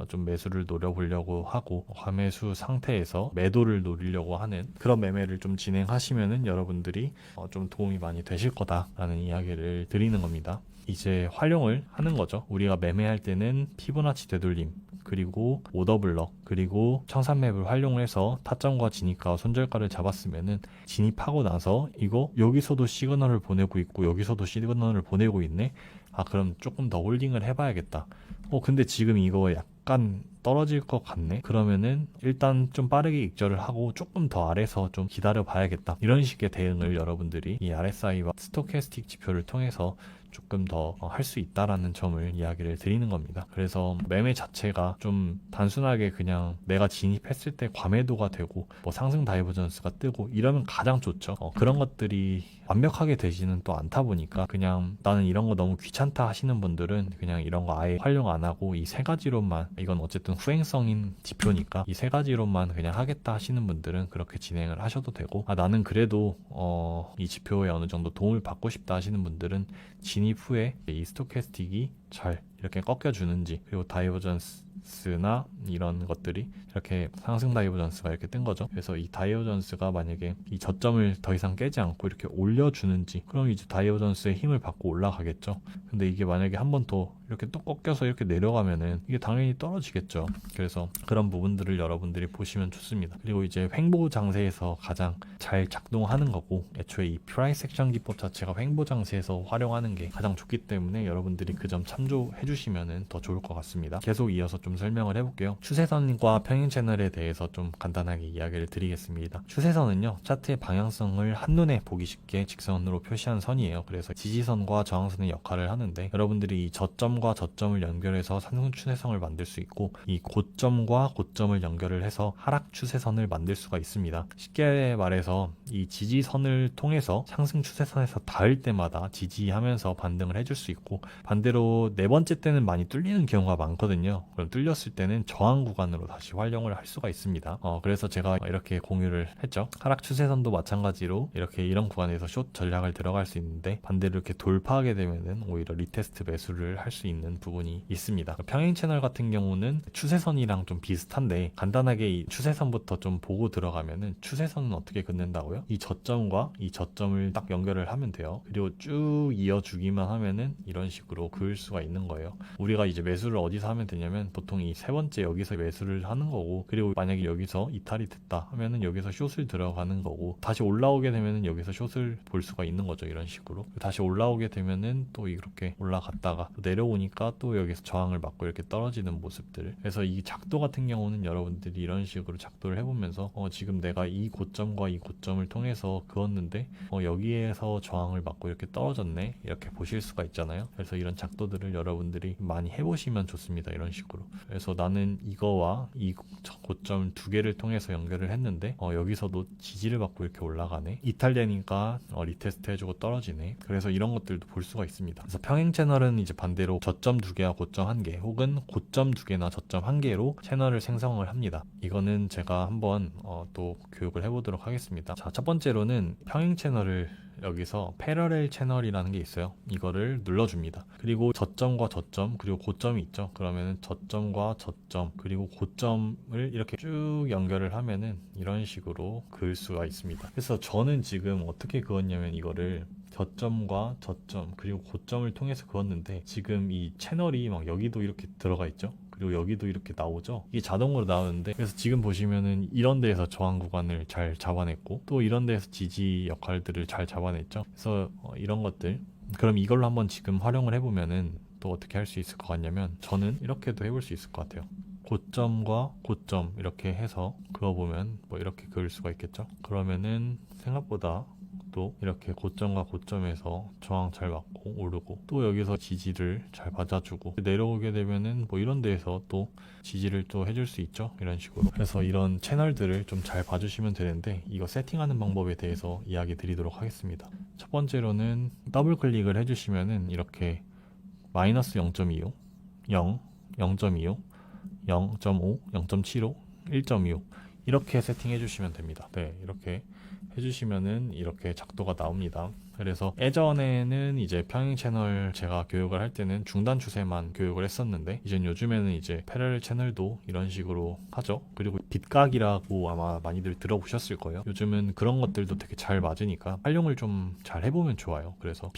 좀 매수를 노려보려고 하고, 과매수 상태에서 매도를 노리려고 하는 그런 매매를 좀 진행하시면은 여러분들이 좀 도움이 많이 되실 거다라는 이야기를 드리는 겁니다. 이제 활용을 하는 거죠. 우리가 매매할 때는 피보나치 되돌림, 그리고 오더블럭, 그리고 청산맵을 활용해서 타점과 진입과 손절가를 잡았으면은, 진입하고 나서 이거 여기서도 시그널을 보내고 있고 여기서도 시그널을 보내고 있네. 그럼 조금 더 홀딩을 해봐야겠다. 근데 지금 이거 약간 떨어질 것 같네. 그러면은 일단 좀 빠르게 익절을 하고 조금 더 아래서 좀 기다려 봐야겠다. 이런 식의 대응을 여러분들이 이 RSI와 스토캐스틱 지표를 통해서 조금 더 할 수 있다라는 점을 이야기를 드리는 겁니다. 그래서 매매 자체가 좀 단순하게 그냥 내가 진입했을 때 과매도가 되고 상승 다이버전스가 뜨고 이러면 가장 좋죠. 그런 것들이 완벽하게 되지는 또 않다 보니까, 그냥 나는 이런 거 너무 귀찮다 하시는 분들은 그냥 이런 거 아예 활용 안 하고 이 세 가지로만, 이건 어쨌든 후행성인 지표니까 이 세 가지로만 그냥 하겠다 하시는 분들은 그렇게 진행을 하셔도 되고, 나는 그래도 이 지표에 어느 정도 도움을 받고 싶다 하시는 분들은 진입 후에 이 스토캐스틱이 잘 이렇게 꺾여주는지, 그리고 다이버전스나 이런 것들이 이렇게 상승 다이버전스가 이렇게 뜬 거죠. 그래서 이 다이버전스가 만약에 이 저점을 더 이상 깨지 않고 이렇게 올려주는지, 그럼 이제 다이버전스의 힘을 받고 올라가겠죠. 근데 이게 만약에 한 번 더 이렇게 또 꺾여서 이렇게 내려가면은 이게 당연히 떨어지겠죠. 그래서 그런 부분들을 여러분들이 보시면 좋습니다. 그리고 이제 횡보 장세에서 가장 잘 작동하는 거고, 애초에 이 프라이스 액션 기법 자체가 횡보 장세에서 활용하는 게 가장 좋기 때문에 여러분들이 그 점 참조해 주시면은 더 좋을 것 같습니다. 계속 이어서 좀 설명을 해볼게요. 추세선과 평행 채널에 대해서 좀 간단하게 이야기를 드리겠습니다. 추세선은요, 차트의 방향성을 한눈에 보기 쉽게 직선으로 표시한 선이에요. 그래서 지지선과 저항선의 역할을 하는데, 여러분들이 이 저점과 저점을 연결해서 상승 추세선을 만들 수 있고, 이 고점과 고점을 연결을 해서 하락 추세선을 만들 수가 있습니다. 쉽게 말해서 이 지지선을 통해서 상승 추세선에서 닿을 때마다 지지하면서 반등을 해줄 수 있고, 반대로 네 번째 때는 많이 뚫리는 경우가 많거든요. 그럼 뚫렸을 때는 저항 구간으로 다시 활용을 할 수가 있습니다. 그래서 제가 이렇게 공유를 했죠. 하락 추세선도 마찬가지로 이렇게 이런 구간에서 숏 전략을 들어갈 수 있는데, 반대로 이렇게 돌파하게 되면은 오히려 리테스트 매수를 할 수 있는 부분이 있습니다. 평행 채널 같은 경우는 추세선이랑 좀 비슷한데, 간단하게 이 추세선부터 좀 보고 들어가면은, 추세선은 어떻게 긋는다고요? 이 저점과 이 저점을 딱 연결을 하면 돼요. 그리고 쭉 이어주기만 하면은 이런 식으로 그을 수가 있는 거예요. 우리가 이제 매수를 어디서 하면 되냐면, 보통 이 세 번째 여기서 매수를 하는 거고, 그리고 만약에 여기서 이탈이 됐다 하면은 여기서 숏을 들어가는 거고, 다시 올라오게 되면은 여기서 숏을 볼 수가 있는 거죠. 이런 식으로 다시 올라오게 되면은 또 이렇게 올라갔다가 또 내려오니까 또 여기서 저항을 맞고 이렇게 떨어지는 모습들. 그래서 이 작도 같은 경우는 여러분들이 이런 식으로 작도를 해보면서 지금 내가 이 고점과 이 고점을 통해서 그었는데 여기에서 저항을 맞고 이렇게 떨어졌네, 이렇게 보실 수가 있잖아요. 그래서 이런 작도들을 여러분들이 많이 해보시면 좋습니다. 이런 식으로. 그래서 나는 이거와 이 고점 두 개를 통해서 연결을 했는데 여기서도 지지를 받고 이렇게 올라가네, 이탈되니까 리테스트 해주고 떨어지네. 그래서 이런 것들도 볼 수가 있습니다. 그래서 평행 채널은 이제 반대로 저점 두 개와 고점 한 개, 혹은 고점 두 개나 저점 한 개로 채널을 생성을 합니다. 이거는 제가 한번 또 교육을 해보도록 하겠습니다. 자, 첫 번째로는 평행 채널을 여기서 패러렐 채널이라는 게 있어요. 이거를 눌러줍니다. 그리고 저점과 저점, 그리고 고점이 있죠. 그러면은 저점과 저점, 그리고 고점을 이렇게 쭉 연결을 하면은 이런 식으로 그을 수가 있습니다. 그래서 저는 지금 어떻게 그었냐면, 이거를 저점과 저점 그리고 고점을 통해서 그었는데, 지금 이 채널이 막 여기도 이렇게 들어가 있죠. 그리고 여기도 이렇게 나오죠. 이게 자동으로 나오는데, 그래서 지금 보시면은 이런 데에서 저항 구간을 잘 잡아냈고, 또 이런 데에서 지지 역할들을 잘 잡아냈죠. 그래서 이런 것들, 그럼 이걸로 한번 지금 활용을 해보면은 또 어떻게 할 수 있을 것 같냐면, 저는 이렇게도 해볼 수 있을 것 같아요. 고점과 고점 이렇게 해서 그어보면 뭐 이렇게 그을 수가 있겠죠. 그러면은 생각보다 또 이렇게 고점과 고점에서 저항 잘 맞고 오르고, 또 여기서 지지를 잘 받아주고, 내려오게 되면은 뭐 이런 데에서 또 지지를 또 해줄 수 있죠. 이런 식으로. 그래서 이런 채널들을 좀 잘 봐주시면 되는데, 이거 세팅하는 방법에 대해서 이야기 드리도록 하겠습니다. 첫 번째로는 더블 클릭을 해주시면은 이렇게 마이너스 0.25, 0, 0.25, 0.5, 0.75, 1.25 이렇게 세팅해 주시면 됩니다. 네, 이렇게 해주시면은 이렇게 작도가 나옵니다. 그래서 예전에는 이제 평행 채널 제가 교육을 할 때는 중단 추세만 교육을 했었는데, 이젠 요즘에는 이제 패러렐 채널도 이런 식으로 하죠. 그리고 빗각이라고 아마 많이들 들어보셨을 거예요. 요즘은 그런 것들도 되게 잘 맞으니까 활용을 좀 잘 해보면 좋아요. 그래서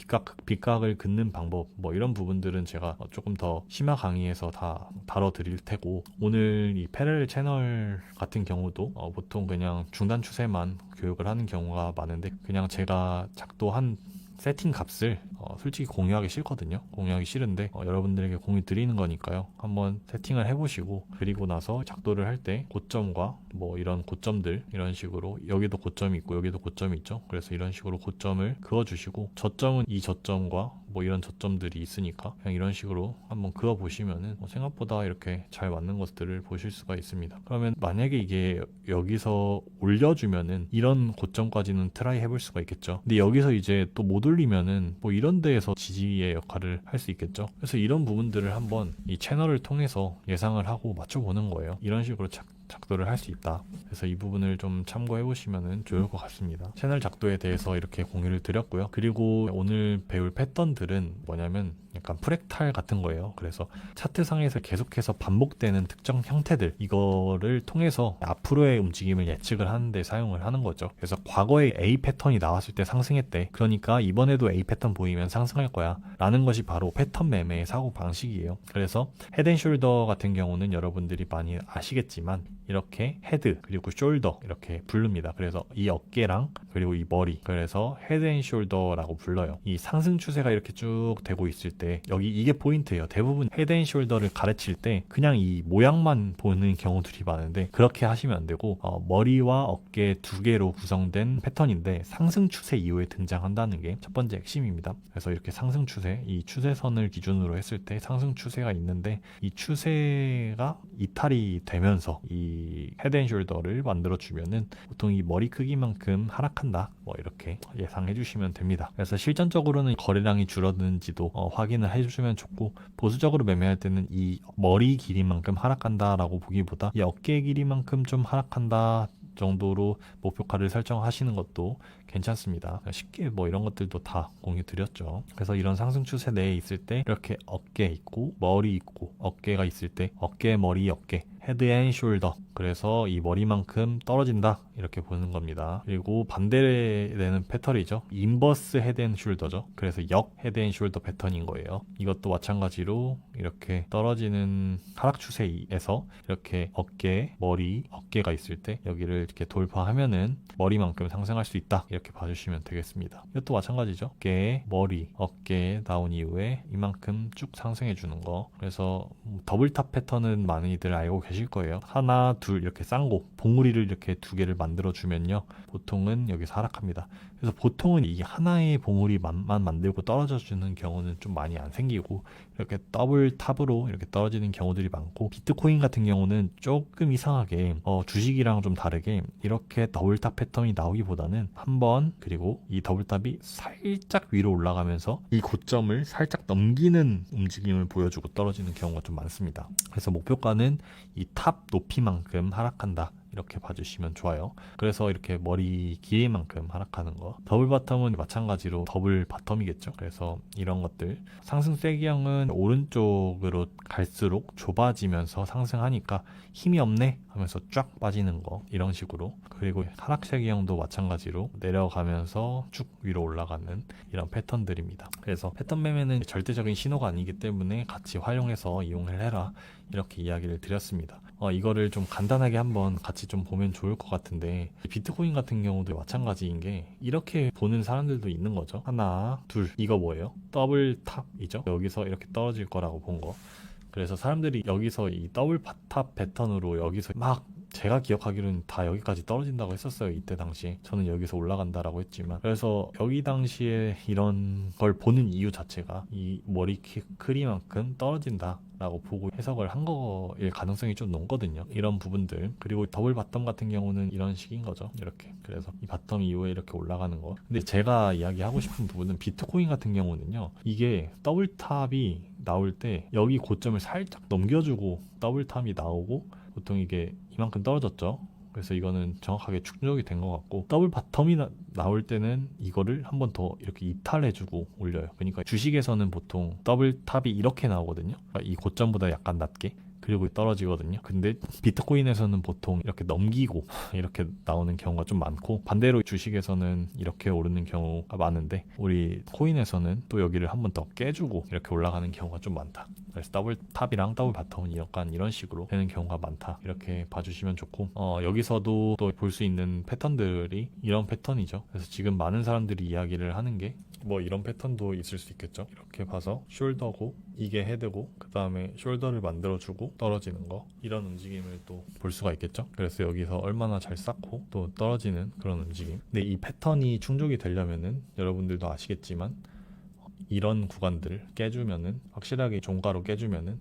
빗각을 긋는 방법, 뭐 이런 부분들은 제가 조금 더 심화 강의에서 다 다뤄드릴 테고, 오늘 이 패러렐 채널 같은 경우도 보통 그냥 중단 추세만 교육을 하는 경우가 많은데, 그냥 제가 작도한 세팅 값을 솔직히 공유하기 싫거든요. 공유하기 싫은데 여러분들에게 공유 드리는 거니까요. 한번 세팅을 해보시고, 그리고 나서 작도를 할 때 고점과 뭐 이런 고점들, 이런 식으로 여기도 고점이 있고 여기도 고점이 있죠. 그래서 이런 식으로 고점을 그어주시고, 저점은 이 저점과 뭐 이런 저점들이 있으니까 그냥 이런 식으로 한번 그어 보시면은 생각보다 이렇게 잘 맞는 것들을 보실 수가 있습니다. 그러면 만약에 이게 여기서 올려주면은 이런 고점까지는 트라이 해볼 수가 있겠죠. 근데 여기서 이제 또 못 올리면은 뭐 이런 데에서 지지의 역할을 할 수 있겠죠. 그래서 이런 부분들을 한번 이 채널을 통해서 예상을 하고 맞춰보는 거예요. 이런 식으로 작도를 할 수 있다. 그래서 이 부분을 좀 참고해 보시면 좋을 것 같습니다. 채널 작도에 대해서 이렇게 공유를 드렸고요. 그리고 오늘 배울 패턴들은 뭐냐면 약간 프랙탈 같은 거예요. 그래서 차트상에서 계속해서 반복되는 특정 형태들, 이거를 통해서 앞으로의 움직임을 예측을 하는데 사용을 하는 거죠. 그래서 과거에 A 패턴이 나왔을 때 상승했대. 그러니까 이번에도 A 패턴 보이면 상승할 거야 라는 것이 바로 패턴 매매의 사고 방식이에요. 그래서 헤드앤숄더 같은 경우는 여러분들이 많이 아시겠지만 이렇게 헤드 그리고 숄더 이렇게 부릅니다. 그래서 이 어깨랑 그리고 이 머리, 그래서 헤드앤숄더라고 불러요. 이 상승 추세가 이렇게 쭉 되고 있을 때 여기 이게 포인트예요. 대부분 헤드앤숄더를 가르칠 때 그냥 이 모양만 보는 경우들이 많은데 그렇게 하시면 안 되고 머리와 어깨 두 개로 구성된 패턴인데 상승 추세 이후에 등장한다는 게 첫 번째 핵심입니다. 그래서 이렇게 상승 추세, 이 추세선을 기준으로 했을 때 상승 추세가 있는데 이 추세가 이탈이 되면서 이 헤드앤숄더를 만들어 주면은 보통 이 머리 크기만큼 하락한다, 뭐 이렇게 예상해 주시면 됩니다. 그래서 실전적으로는 거래량이 줄어드는지도 확인을 해주시면 좋고, 보수적으로 매매할 때는 이 머리 길이만큼 하락한다라고 보기보다 이 어깨 길이만큼 좀 하락한다 정도로 목표가를 설정하시는 것도 괜찮습니다. 쉽게 뭐 이런 것들도 다 공유 드렸죠. 그래서 이런 상승 추세 내에 있을 때 이렇게 어깨 있고 머리 있고, 어깨가 있을 때 어깨 머리 어깨 헤드 앤 숄더, 그래서 이 머리만큼 떨어진다 이렇게 보는 겁니다. 그리고 반대되는 패턴이죠. 인버스 헤드 앤 숄더죠. 그래서 역 헤드 앤 숄더 패턴인 거예요. 이것도 마찬가지로 이렇게 떨어지는 하락 추세에서 이렇게 어깨 머리 어깨가 있을 때 여기를 이렇게 돌파하면은 머리만큼 상승할 수 있다 이렇게 봐주시면 되겠습니다. 이것도 마찬가지죠. 어깨 머리 어깨 나온 이후에 이만큼 쭉 상승해 주는 거. 그래서 더블탑 패턴은 많이들 알고 계실 거예요. 하나 둘 이렇게 쌍고 봉우리를 이렇게 두 개를 만들어 주면요 보통은 여기서 하락합니다. 그래서 보통은 이 하나의 봉우리만 만들고 떨어져 주는 경우는 좀 많이 안 생기고 이렇게 더블 탑으로 이렇게 떨어지는 경우들이 많고, 비트코인 같은 경우는 조금 이상하게 주식이랑 좀 다르게 이렇게 더블탑 패턴이 나오기보다는 한번, 그리고 이 더블탑이 살짝 위로 올라가면서 이 고점을 살짝 넘기는 움직임을 보여주고 떨어지는 경우가 좀 많습니다. 그래서 목표가는 이 탑 높이만큼 하락한다 이렇게 봐주시면 좋아요. 그래서 이렇게 머리 길이만큼 하락하는 거. 더블 바텀은 마찬가지로 더블 바텀이겠죠. 그래서 이런 것들, 상승 세기형은 오른쪽으로 갈수록 좁아지면서 상승하니까 힘이 없네 하면서 쫙 빠지는 거, 이런 식으로. 그리고 하락 세기형도 마찬가지로 내려가면서 쭉 위로 올라가는 이런 패턴들입니다. 그래서 패턴 매매는 절대적인 신호가 아니기 때문에 같이 활용해서 이용을 해라 이렇게 이야기를 드렸습니다. 이거를 좀 간단하게 한번 같이 좀 보면 좋을 것 같은데, 비트코인 같은 경우도 마찬가지인 게 이렇게 보는 사람들도 있는 거죠. 하나 둘, 이거 뭐예요? 더블 탑이죠. 여기서 이렇게 떨어질 거라고 본 거. 그래서 사람들이 여기서 이 더블 탑 패턴으로 여기서 막, 제가 기억하기로는 다 여기까지 떨어진다고 했었어요. 이때 당시에 저는 여기서 올라간다라고 했지만, 그래서 여기 당시에 이런 걸 보는 이유 자체가 이 머리 크기만큼 떨어진다 라고 보고 해석을 한 거일 가능성이 좀 높거든요. 이런 부분들. 그리고 더블 바텀 같은 경우는 이런 식인 거죠. 이렇게. 그래서 이 바텀 이후에 이렇게 올라가는 거. 근데 제가 이야기하고 싶은 부분은 비트코인 같은 경우는요, 이게 더블 탑이 나올 때 여기 고점을 살짝 넘겨주고 더블 탑이 나오고, 보통 이게 이만큼 떨어졌죠. 그래서 이거는 정확하게 축적이 된 것 같고, 더블 바텀이 나올 때는 이거를 한 번 더 이렇게 이탈해주고 올려요. 그러니까 주식에서는 보통 더블 탑이 이렇게 나오거든요. 그러니까 이 고점보다 약간 낮게. 그리고 떨어지거든요. 근데 비트코인에서는 보통 이렇게 넘기고 이렇게 나오는 경우가 좀 많고, 반대로 주식에서는 이렇게 오르는 경우가 많은데, 우리 코인에서는 또 여기를 한 번 더 깨주고 이렇게 올라가는 경우가 좀 많다. 그래서 더블 탑이랑 더블 바텀은 약간 이런 식으로 되는 경우가 많다 이렇게 봐주시면 좋고, 여기서도 또 볼 수 있는 패턴들이 이런 패턴이죠. 그래서 지금 많은 사람들이 이야기를 하는 게 뭐 이런 패턴도 있을 수 있겠죠. 이렇게 봐서 숄더고 이게 헤드고 그 다음에 숄더를 만들어주고 떨어지는 거, 이런 움직임을 또 볼 수가 있겠죠. 그래서 여기서 얼마나 잘 쌓고 또 떨어지는 그런 움직임. 근데 이 패턴이 충족이 되려면은 여러분들도 아시겠지만 이런 구간들 깨주면은, 확실하게 종가로 깨주면은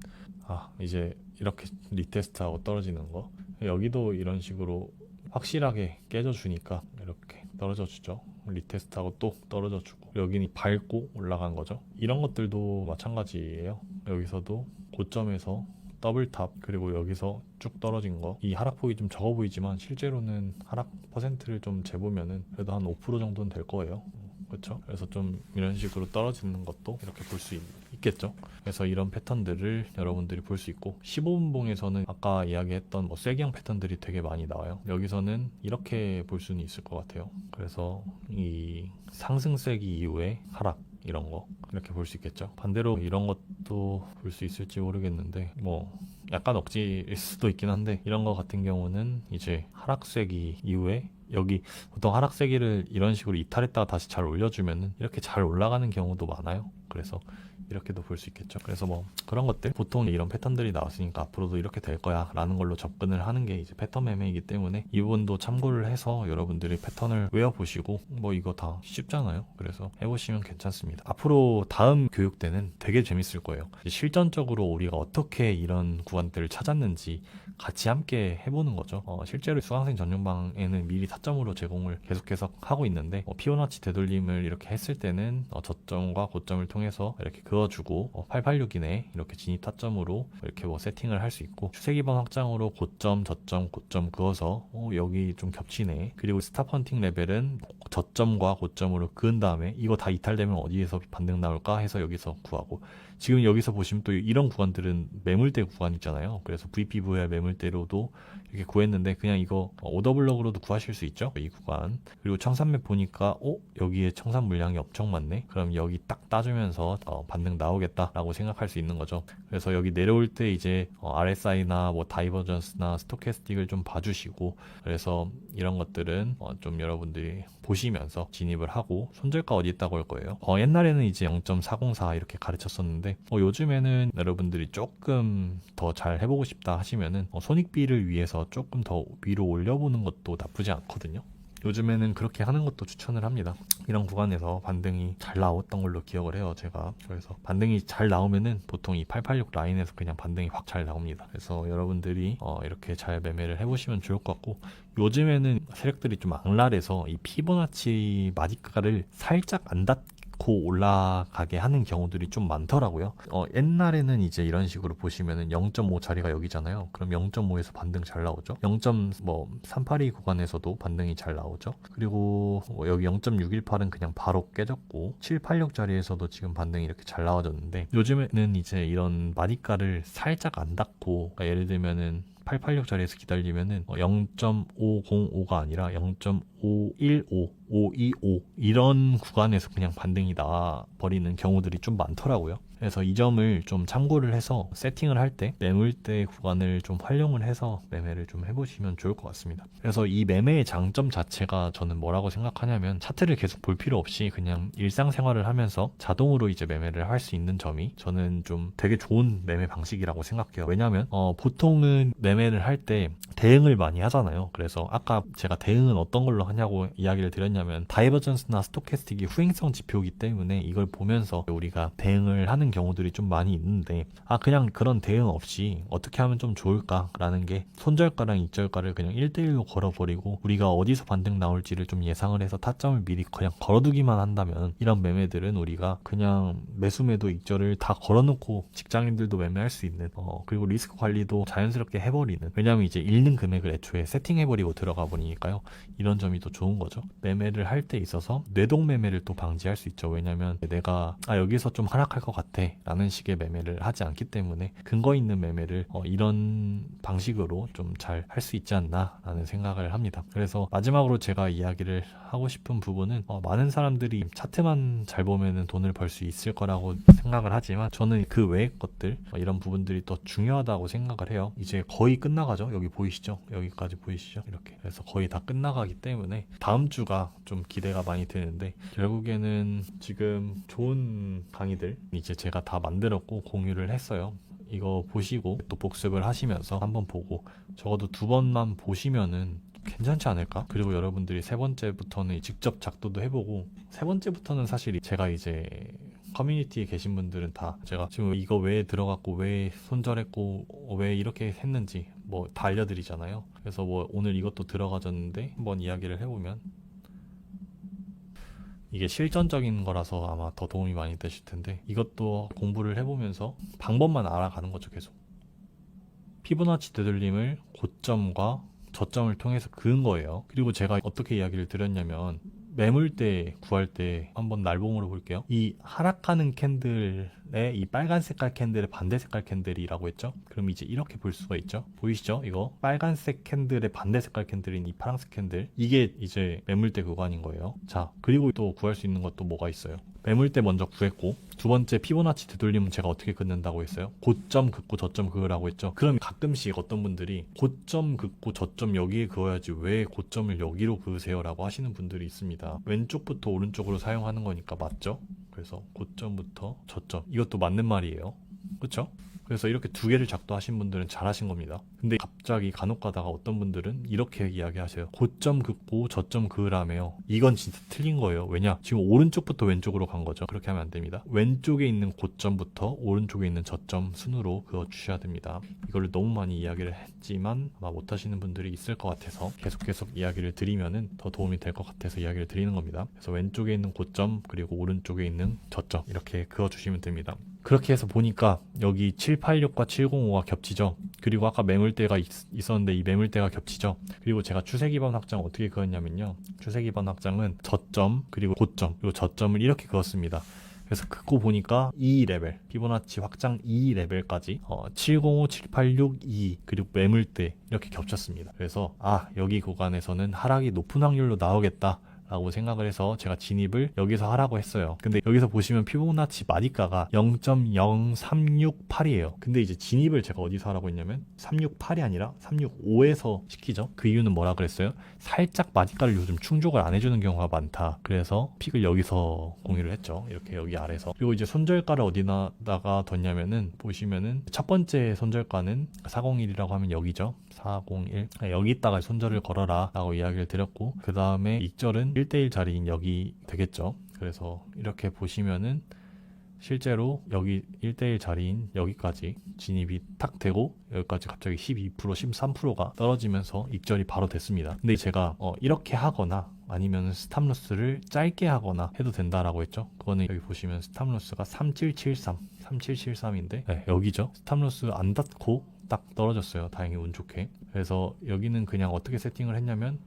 이제 이렇게 리테스트하고 떨어지는 거, 여기도 이런 식으로 확실하게 깨져주니까 이렇게 떨어져 주죠. 리테스트하고 또 떨어져 주고, 여기는 밟고 올라간 거죠. 이런 것들도 마찬가지예요. 여기서도 고점에서 더블탑, 그리고 여기서 쭉 떨어진 거, 이 하락폭이 좀 적어 보이지만 실제로는 하락 퍼센트를 좀 재보면은 그래도 한 5% 정도는 될 거예요. 그렇죠? 그래서 좀 이런 식으로 떨어지는 것도 이렇게 볼 수 있겠죠. 그래서 이런 패턴들을 여러분들이 볼 수 있고, 15분봉에서는 아까 이야기했던 뭐 쐐기형 패턴들이 되게 많이 나와요. 여기서는 이렇게 볼 수는 있을 것 같아요. 그래서 이 상승 쐐기 이후에 하락, 이런 거 이렇게 볼 수 있겠죠. 반대로 이런 것도 볼 수 있을지 모르겠는데, 뭐 약간 억지일 수도 있긴 한데, 이런 거 같은 경우는 이제 하락 쐐기 이후에 여기 보통 하락 쐐기를 이런 식으로 이탈했다가 다시 잘 올려주면은 이렇게 잘 올라가는 경우도 많아요. 그래서 이렇게도 볼 수 있겠죠. 그래서 뭐 그런 것들, 보통 이런 패턴들이 나왔으니까 앞으로도 이렇게 될 거야 라는 걸로 접근을 하는 게 이제 패턴 매매이기 때문에, 이 부분도 참고를 해서 여러분들이 패턴을 외워보시고, 뭐 이거 다 쉽잖아요. 그래서 해보시면 괜찮습니다. 앞으로 다음 교육 때는 되게 재밌을 거예요. 실전적으로 우리가 어떻게 이런 구간들을 찾았는지 같이 함께 해보는 거죠. 실제로 수강생 전용방에는 미리 타점으로 제공을 계속해서 하고 있는데, 피보나치 되돌림을 이렇게 했을 때는 저점과 고점을 통해서 이렇게 그어주고, 886이네 이렇게 진입 타점으로 이렇게 뭐 세팅을 할 수 있고, 추세 기반 확장으로 고점, 저점, 고점 그어서 여기 좀 겹치네, 그리고 스탑 헌팅 레벨은 저점과 고점으로 그은 다음에 이거 다 이탈되면 어디에서 반등 나올까 해서 여기서 구하고, 지금 여기서 보시면 또 이런 구간들은 매물대 구간 있잖아요. 그래서 VP VR 매물대로도 이렇게 구했는데, 그냥 이거 오더블럭으로도 구하실 수 있죠, 이 구간. 그리고 청산맵 보니까 여기에 청산 물량이 엄청 많네, 그럼 여기 딱 따주면서 반등 나오겠다라고 생각할 수 있는 거죠. 그래서 여기 내려올 때 이제 RSI나 뭐 다이버전스나 스토캐스틱을 좀 봐주시고, 그래서 이런 것들은 좀 여러분들이 보시면서 진입을 하고, 손절가 어디 있다고 할 거예요. 옛날에는 이제 0.404 이렇게 가르쳤었는데, 요즘에는 여러분들이 조금 더 잘 해보고 싶다 하시면은 손익비를 위해서 조금 더 위로 올려보는 것도 나쁘지 않거든요. 요즘에는 그렇게 하는 것도 추천을 합니다. 이런 구간에서 반등이 잘 나왔던 걸로 기억을 해요, 제가. 그래서 반등이 잘 나오면은 보통 이 886 라인에서 그냥 반등이 확 잘 나옵니다. 그래서 여러분들이 이렇게 잘 매매를 해보시면 좋을 것 같고, 요즘에는 세력들이 좀 악랄해서 이 피보나치 마디가를 살짝 안 닫고 올라가게 하는 경우들이 좀 많더라고요. 옛날에는 이제 이런 식으로 보시면은 0.5 자리가 여기잖아요. 그럼 0.5에서 반등 잘 나오죠. 0.382 구간에서도 반등이 잘 나오죠. 그리고 여기 0.618은 그냥 바로 깨졌고, 786 자리에서도 지금 반등이 이렇게 잘 나와졌는데, 요즘에는 이제 이런 마디가를 살짝 안 닫고, 그러니까 예를 들면은 886 자리에서 기다리면은 0.505가 아니라 0.515, 525 이런 구간에서 그냥 반등이 나와 버리는 경우들이 좀 많더라고요. 그래서 이 점을 좀 참고를 해서 세팅을 할 때 매물대 구간을 좀 활용을 해서 매매를 좀 해보시면 좋을 것 같습니다. 그래서 이 매매의 장점 자체가 저는 뭐라고 생각하냐면, 차트를 계속 볼 필요 없이 그냥 일상생활을 하면서 자동으로 이제 매매를 할 수 있는 점이 저는 좀 되게 좋은 매매 방식이라고 생각해요. 왜냐면 보통은 매매를 할 때 대응을 많이 하잖아요. 그래서 아까 제가 대응은 어떤 걸로 하냐고 이야기를 드렸냐면, 다이버전스나 스토캐스틱이 후행성 지표이기 때문에 이걸 보면서 우리가 대응을 하는 경우들이 좀 많이 있는데, 그냥 그런 대응 없이 어떻게 하면 좀 좋을까라는 게, 손절가랑 익절가를 그냥 1대1로 걸어버리고 우리가 어디서 반등 나올지를 좀 예상을 해서 타점을 미리 그냥 걸어두기만 한다면, 이런 매매들은 우리가 그냥 매수매도 익절을 다 걸어놓고 직장인들도 매매할 수 있는, 그리고 리스크 관리도 자연스럽게 해버리는, 왜냐면 이제 읽는 금액을 애초에 세팅해버리고 들어가 버리니까요. 이런 점이 더 좋은 거죠. 매매를 할 때 있어서 뇌동 매매를 또 방지할 수 있죠. 왜냐면 내가 여기서 좀 하락할 것 같아 라는 식의 매매를 하지 않기 때문에, 근거 있는 매매를 이런 방식으로 좀 잘 할 수 있지 않나 라는 생각을 합니다. 그래서 마지막으로 제가 이야기를 하고 싶은 부분은, 많은 사람들이 차트만 잘 보면은 돈을 벌 수 있을 거라고 생각을 하지만, 저는 그 외의 것들, 이런 부분들이 더 중요하다고 생각을 해요. 이제 거의 끝나가죠. 여기 보이시죠? 여기까지 보이시죠? 이렇게. 그래서 거의 다 끝나가기 때문에 다음 주가 좀 기대가 많이 되는데, 결국에는 지금 좋은 강의들 이제 제가 다 만들었고 공유를 했어요. 이거 보시고 또 복습을 하시면서 한번 보고, 적어도 2번만 보시면은 괜찮지 않을까? 그리고 여러분들이 3번째부터는 직접 작도도 해보고, 3번째부터는 사실 제가 이제 커뮤니티에 계신 분들은 다 제가 지금 이거 왜 들어갔고 왜 손절했고 왜 이렇게 했는지 뭐 다 알려드리잖아요. 그래서 뭐 오늘 이것도 들어가졌는데 한번 이야기를 해보면, 이게 실전적인 거라서 아마 더 도움이 많이 되실 텐데, 이것도 공부를 해보면서 방법만 알아가는 거죠, 계속. 피보나치 되돌림을 고점과 저점을 통해서 그은 거예요. 그리고 제가 어떻게 이야기를 드렸냐면 매물대 구할 때 한번 날봉으로 볼게요. 이 하락하는 캔들의 이 빨간 색깔 캔들의 반대 색깔 캔들이라고 했죠. 그럼 이제 이렇게 볼 수가 있죠. 보이시죠? 이거 빨간색 캔들의 반대 색깔 캔들인 이 파란색 캔들, 이게 이제 매물대 구간인 거예요. 자, 그리고 또 구할 수 있는 것도 뭐가 있어요? 매물대 먼저 구했고, 두 번째 피보나치 되돌림은 제가 어떻게 긋는다고 했어요? 고점 긋고 저점 그으라고 했죠. 그럼 가끔씩 어떤 분들이 고점 긋고 저점 여기에 그어야지 왜 고점을 여기로 그으세요? 라고 하시는 분들이 있습니다. 왼쪽부터 오른쪽으로 사용하는 거니까 맞죠? 그래서 고점부터 저점, 이것도 맞는 말이에요. 그쵸? 그래서 이렇게 두 개를 작도하신 분들은 잘하신 겁니다. 근데 갑자기 간혹 가다가 어떤 분들은 이렇게 이야기하세요. 고점 긋고 저점 그으라며요. 이건 진짜 틀린 거예요. 왜냐? 지금 오른쪽부터 왼쪽으로 간 거죠. 그렇게 하면 안 됩니다. 왼쪽에 있는 고점부터 오른쪽에 있는 저점 순으로 그어 주셔야 됩니다. 이거를 너무 많이 이야기를 했지만 아마 못하시는 분들이 있을 것 같아서 계속 이야기를 드리면은 더 도움이 될 것 같아서 이야기를 드리는 겁니다. 그래서 왼쪽에 있는 고점 그리고 오른쪽에 있는 저점 이렇게 그어 주시면 됩니다. 그렇게 해서 보니까 여기 786과 705가 겹치죠. 그리고 아까 매물대가 있었는데 이 매물대가 겹치죠. 그리고 제가 추세기반 확장 어떻게 그었냐면요. 추세기반 확장은 저점 그리고 고점 그리고 저점을 이렇게 그었습니다. 그래서 긋고 보니까 2레벨 피보나치 확장 2레벨까지 705, 786, 2 그리고 매물대 이렇게 겹쳤습니다. 그래서 여기 구간에서는 하락이 높은 확률로 나오겠다 라고 생각을 해서 제가 진입을 여기서 하라고 했어요. 근데 여기서 보시면 피보나치 마디가가 0.0368이에요. 근데 이제 진입을 제가 어디서 하라고 했냐면 368이 아니라 365에서 시키죠. 그 이유는 뭐라 그랬어요? 살짝 마디가를 요즘 충족을 안 해주는 경우가 많다. 그래서 픽을 여기서 공유를 했죠. 이렇게 여기 아래서. 그리고 이제 손절가를 어디다가 뒀냐면은 보시면은 첫 번째 손절가는 401이라고 하면 여기죠. 401 여기다가 손절을 걸어라 라고 이야기를 드렸고, 그 다음에 익절은 1대1 자리인 여기 되겠죠. 그래서 이렇게 보시면은 실제로 여기 1대1 자리인 여기까지 진입이 탁 되고 여기까지 갑자기 12%, 13%가 떨어지면서 익절이 바로 됐습니다. 근데 제가 이렇게 하거나 아니면 스탑로스를 짧게 하거나 해도 된다라고 했죠. 그거는 여기 보시면 스탑로스가 3773인데 여기죠. 스탑로스 안 닫고 딱 떨어졌어요. 다행히 운 좋게. 그래서 여기는 그냥 어떻게 세팅을 했냐면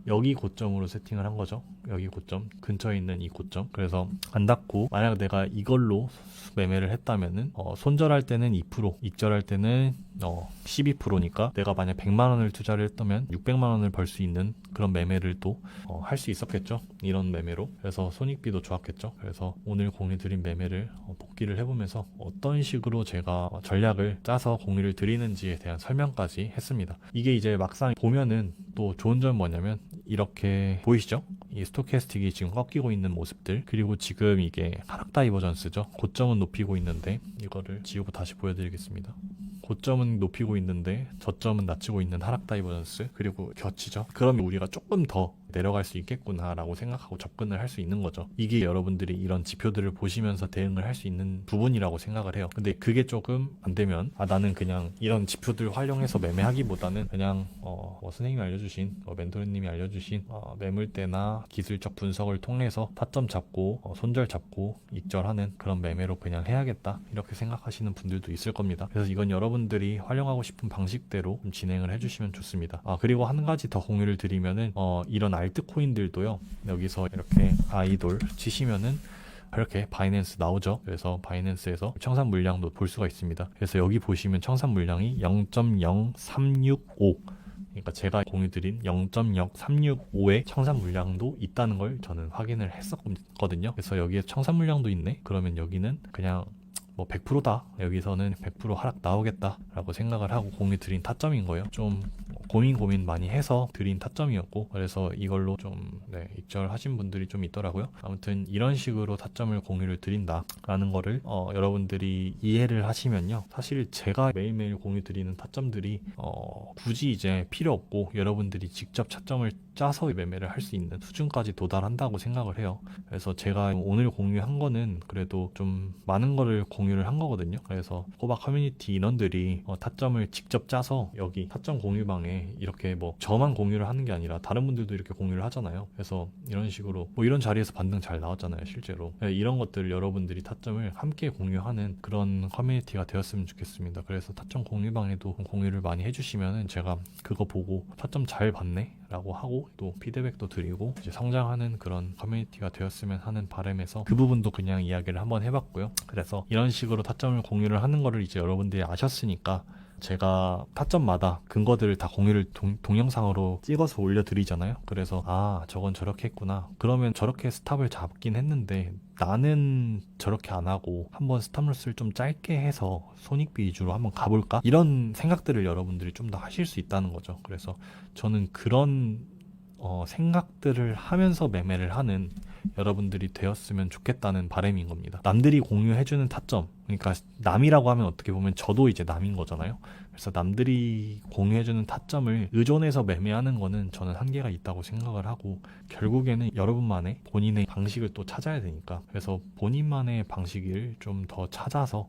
여기 고점으로 세팅을 한 거죠. 여기 고점 근처에 있는 이 고점. 그래서 안 닫고 만약 내가 이걸로 매매를 했다면은 손절할 때는 2%, 익절할 때는 12%니까 내가 만약 100만 원을 투자를 했다면 600만 원을 벌 수 있는 그런 매매를 또 할 수 있었겠죠. 이런 매매로. 그래서 손익비도 좋았겠죠. 그래서 오늘 공유 드린 매매를 복기를 해보면서 어떤 식으로 제가 전략을 짜서 공유를 드리는지에 대한 설명까지 했습니다. 이게 이제 막상 보면은 또 좋은 점은 뭐냐면 이렇게 보이시죠? 이 스토캐스틱이 지금 꺾이고 있는 모습들, 그리고 지금 이게 하락 다이버전스죠. 고점은 높이고 있는데 이거를 지우고 다시 보여드리겠습니다. 고점은 높이고 있는데 저점은 낮추고 있는 하락 다이버전스, 그리고 겹치죠. 그러면 우리가 조금 더 내려갈 수 있겠구나 라고 생각하고 접근을 할 수 있는 거죠. 이게 여러분들이 이런 지표들을 보시면서 대응을 할 수 있는 부분이라고 생각을 해요. 근데 그게 조금 안 되면 나는 그냥 이런 지표들 활용해서 매매하기보다는 그냥 선생님이 알려주신 멘토님이 알려주신 매물대나 기술적 분석을 통해서 타점 잡고 손절 잡고 익절하는 그런 매매로 그냥 해야겠다 이렇게 생각하시는 분들도 있을 겁니다. 그래서 이건 여러분들이 활용하고 싶은 방식대로 좀 진행을 해주시면 좋습니다. 그리고 한 가지 더 공유를 드리면은 이런 알트코인들도요. 여기서 이렇게 아이돌 치시면은 이렇게 바이낸스 나오죠. 그래서 바이낸스에서 청산 물량도 볼 수가 있습니다. 그래서 여기 보시면 청산 물량이 0.0365, 그러니까 제가 공유드린 0.0365의 청산 물량도 있다는 걸 저는 확인을 했었거든요. 그래서 여기에 청산 물량도 있네. 그러면 여기는 그냥 100%다. 여기서는 100% 하락 나오겠다 라고 생각을 하고 공유 드린 타점인 거예요. 좀 고민 많이 해서 드린 타점이었고, 그래서 이걸로 좀 익절하신 분들이 좀 있더라고요. 아무튼 이런 식으로 타점을 공유를 드린다 라는 거를 여러분들이 이해를 하시면요, 사실 제가 매일매일 공유 드리는 타점들이 굳이 이제 필요 없고 여러분들이 직접 차점을 짜서 매매를 할 수 있는 수준까지 도달한다고 생각을 해요. 그래서 제가 오늘 공유한 거는 그래도 좀 많은 거를 공유를 한 거거든요. 그래서 호박 커뮤니티 인원들이 타점을 직접 짜서 여기 타점 공유방에 때문에 이렇게 뭐 저만 공유를 하는 게 아니라 다른 분들도 이렇게 공유를 하잖아요. 그래서 이런 식으로 뭐 이런 자리에서 반등 잘 나왔잖아요, 실제로. 이런 것들 여러분들이 타점을 함께 공유하는 그런 커뮤니티가 되었으면 좋겠습니다. 그래서 타점 공유방에도 공유를 많이 해주시면은 제가 그거 보고 타점 잘 봤네 라고 하고 또 피드백도 드리고 이제 성장하는 그런 커뮤니티가 되었으면 하는 바람에서 그 부분도 그냥 이야기를 한번 해봤고요. 그래서 이런 식으로 타점을 공유를 하는 거를 이제 여러분들이 아셨으니까 제가 타점마다 근거들을 다 공유를 동영상으로 찍어서 올려드리잖아요. 그래서 아 저건 저렇게 했구나. 그러면 저렇게 스탑을 잡긴 했는데 나는 저렇게 안 하고 한번 스탑로스를 좀 짧게 해서 손익비 위주로 한번 가볼까? 이런 생각들을 여러분들이 좀 더 하실 수 있다는 거죠. 그래서 저는 그런 생각들을 하면서 매매를 하는 여러분들이 되었으면 좋겠다는 바람인 겁니다. 남들이 공유해주는 타점, 그러니까 남이라고 하면 어떻게 보면 저도 이제 남인 거잖아요. 그래서 남들이 공유해주는 타점을 의존해서 매매하는 거는 저는 한계가 있다고 생각을 하고 결국에는 여러분만의 본인의 방식을 또 찾아야 되니까 그래서 본인만의 방식을 좀 더 찾아서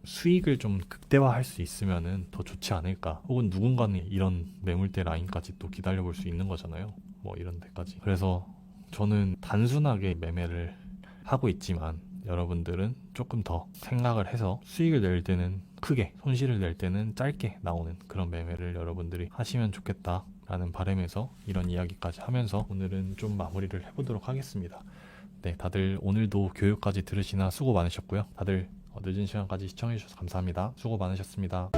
수익을 좀 극대화할 수 있으면은 더 좋지 않을까. 혹은 누군가는 이런 매물대 라인까지 또 기다려볼 수 있는 거잖아요. 뭐 이런 데까지. 그래서 저는 단순하게 매매를 하고 있지만 여러분들은 조금 더 생각을 해서 수익을 낼 때는 크게, 손실을 낼 때는 짧게 나오는 그런 매매를 여러분들이 하시면 좋겠다 라는 바람에서 이런 이야기까지 하면서 오늘은 좀 마무리를 해보도록 하겠습니다. 네, 다들 오늘도 교육까지 들으시나 수고 많으셨고요. 다들 늦은 시간까지 시청해주셔서 감사합니다. 수고 많으셨습니다.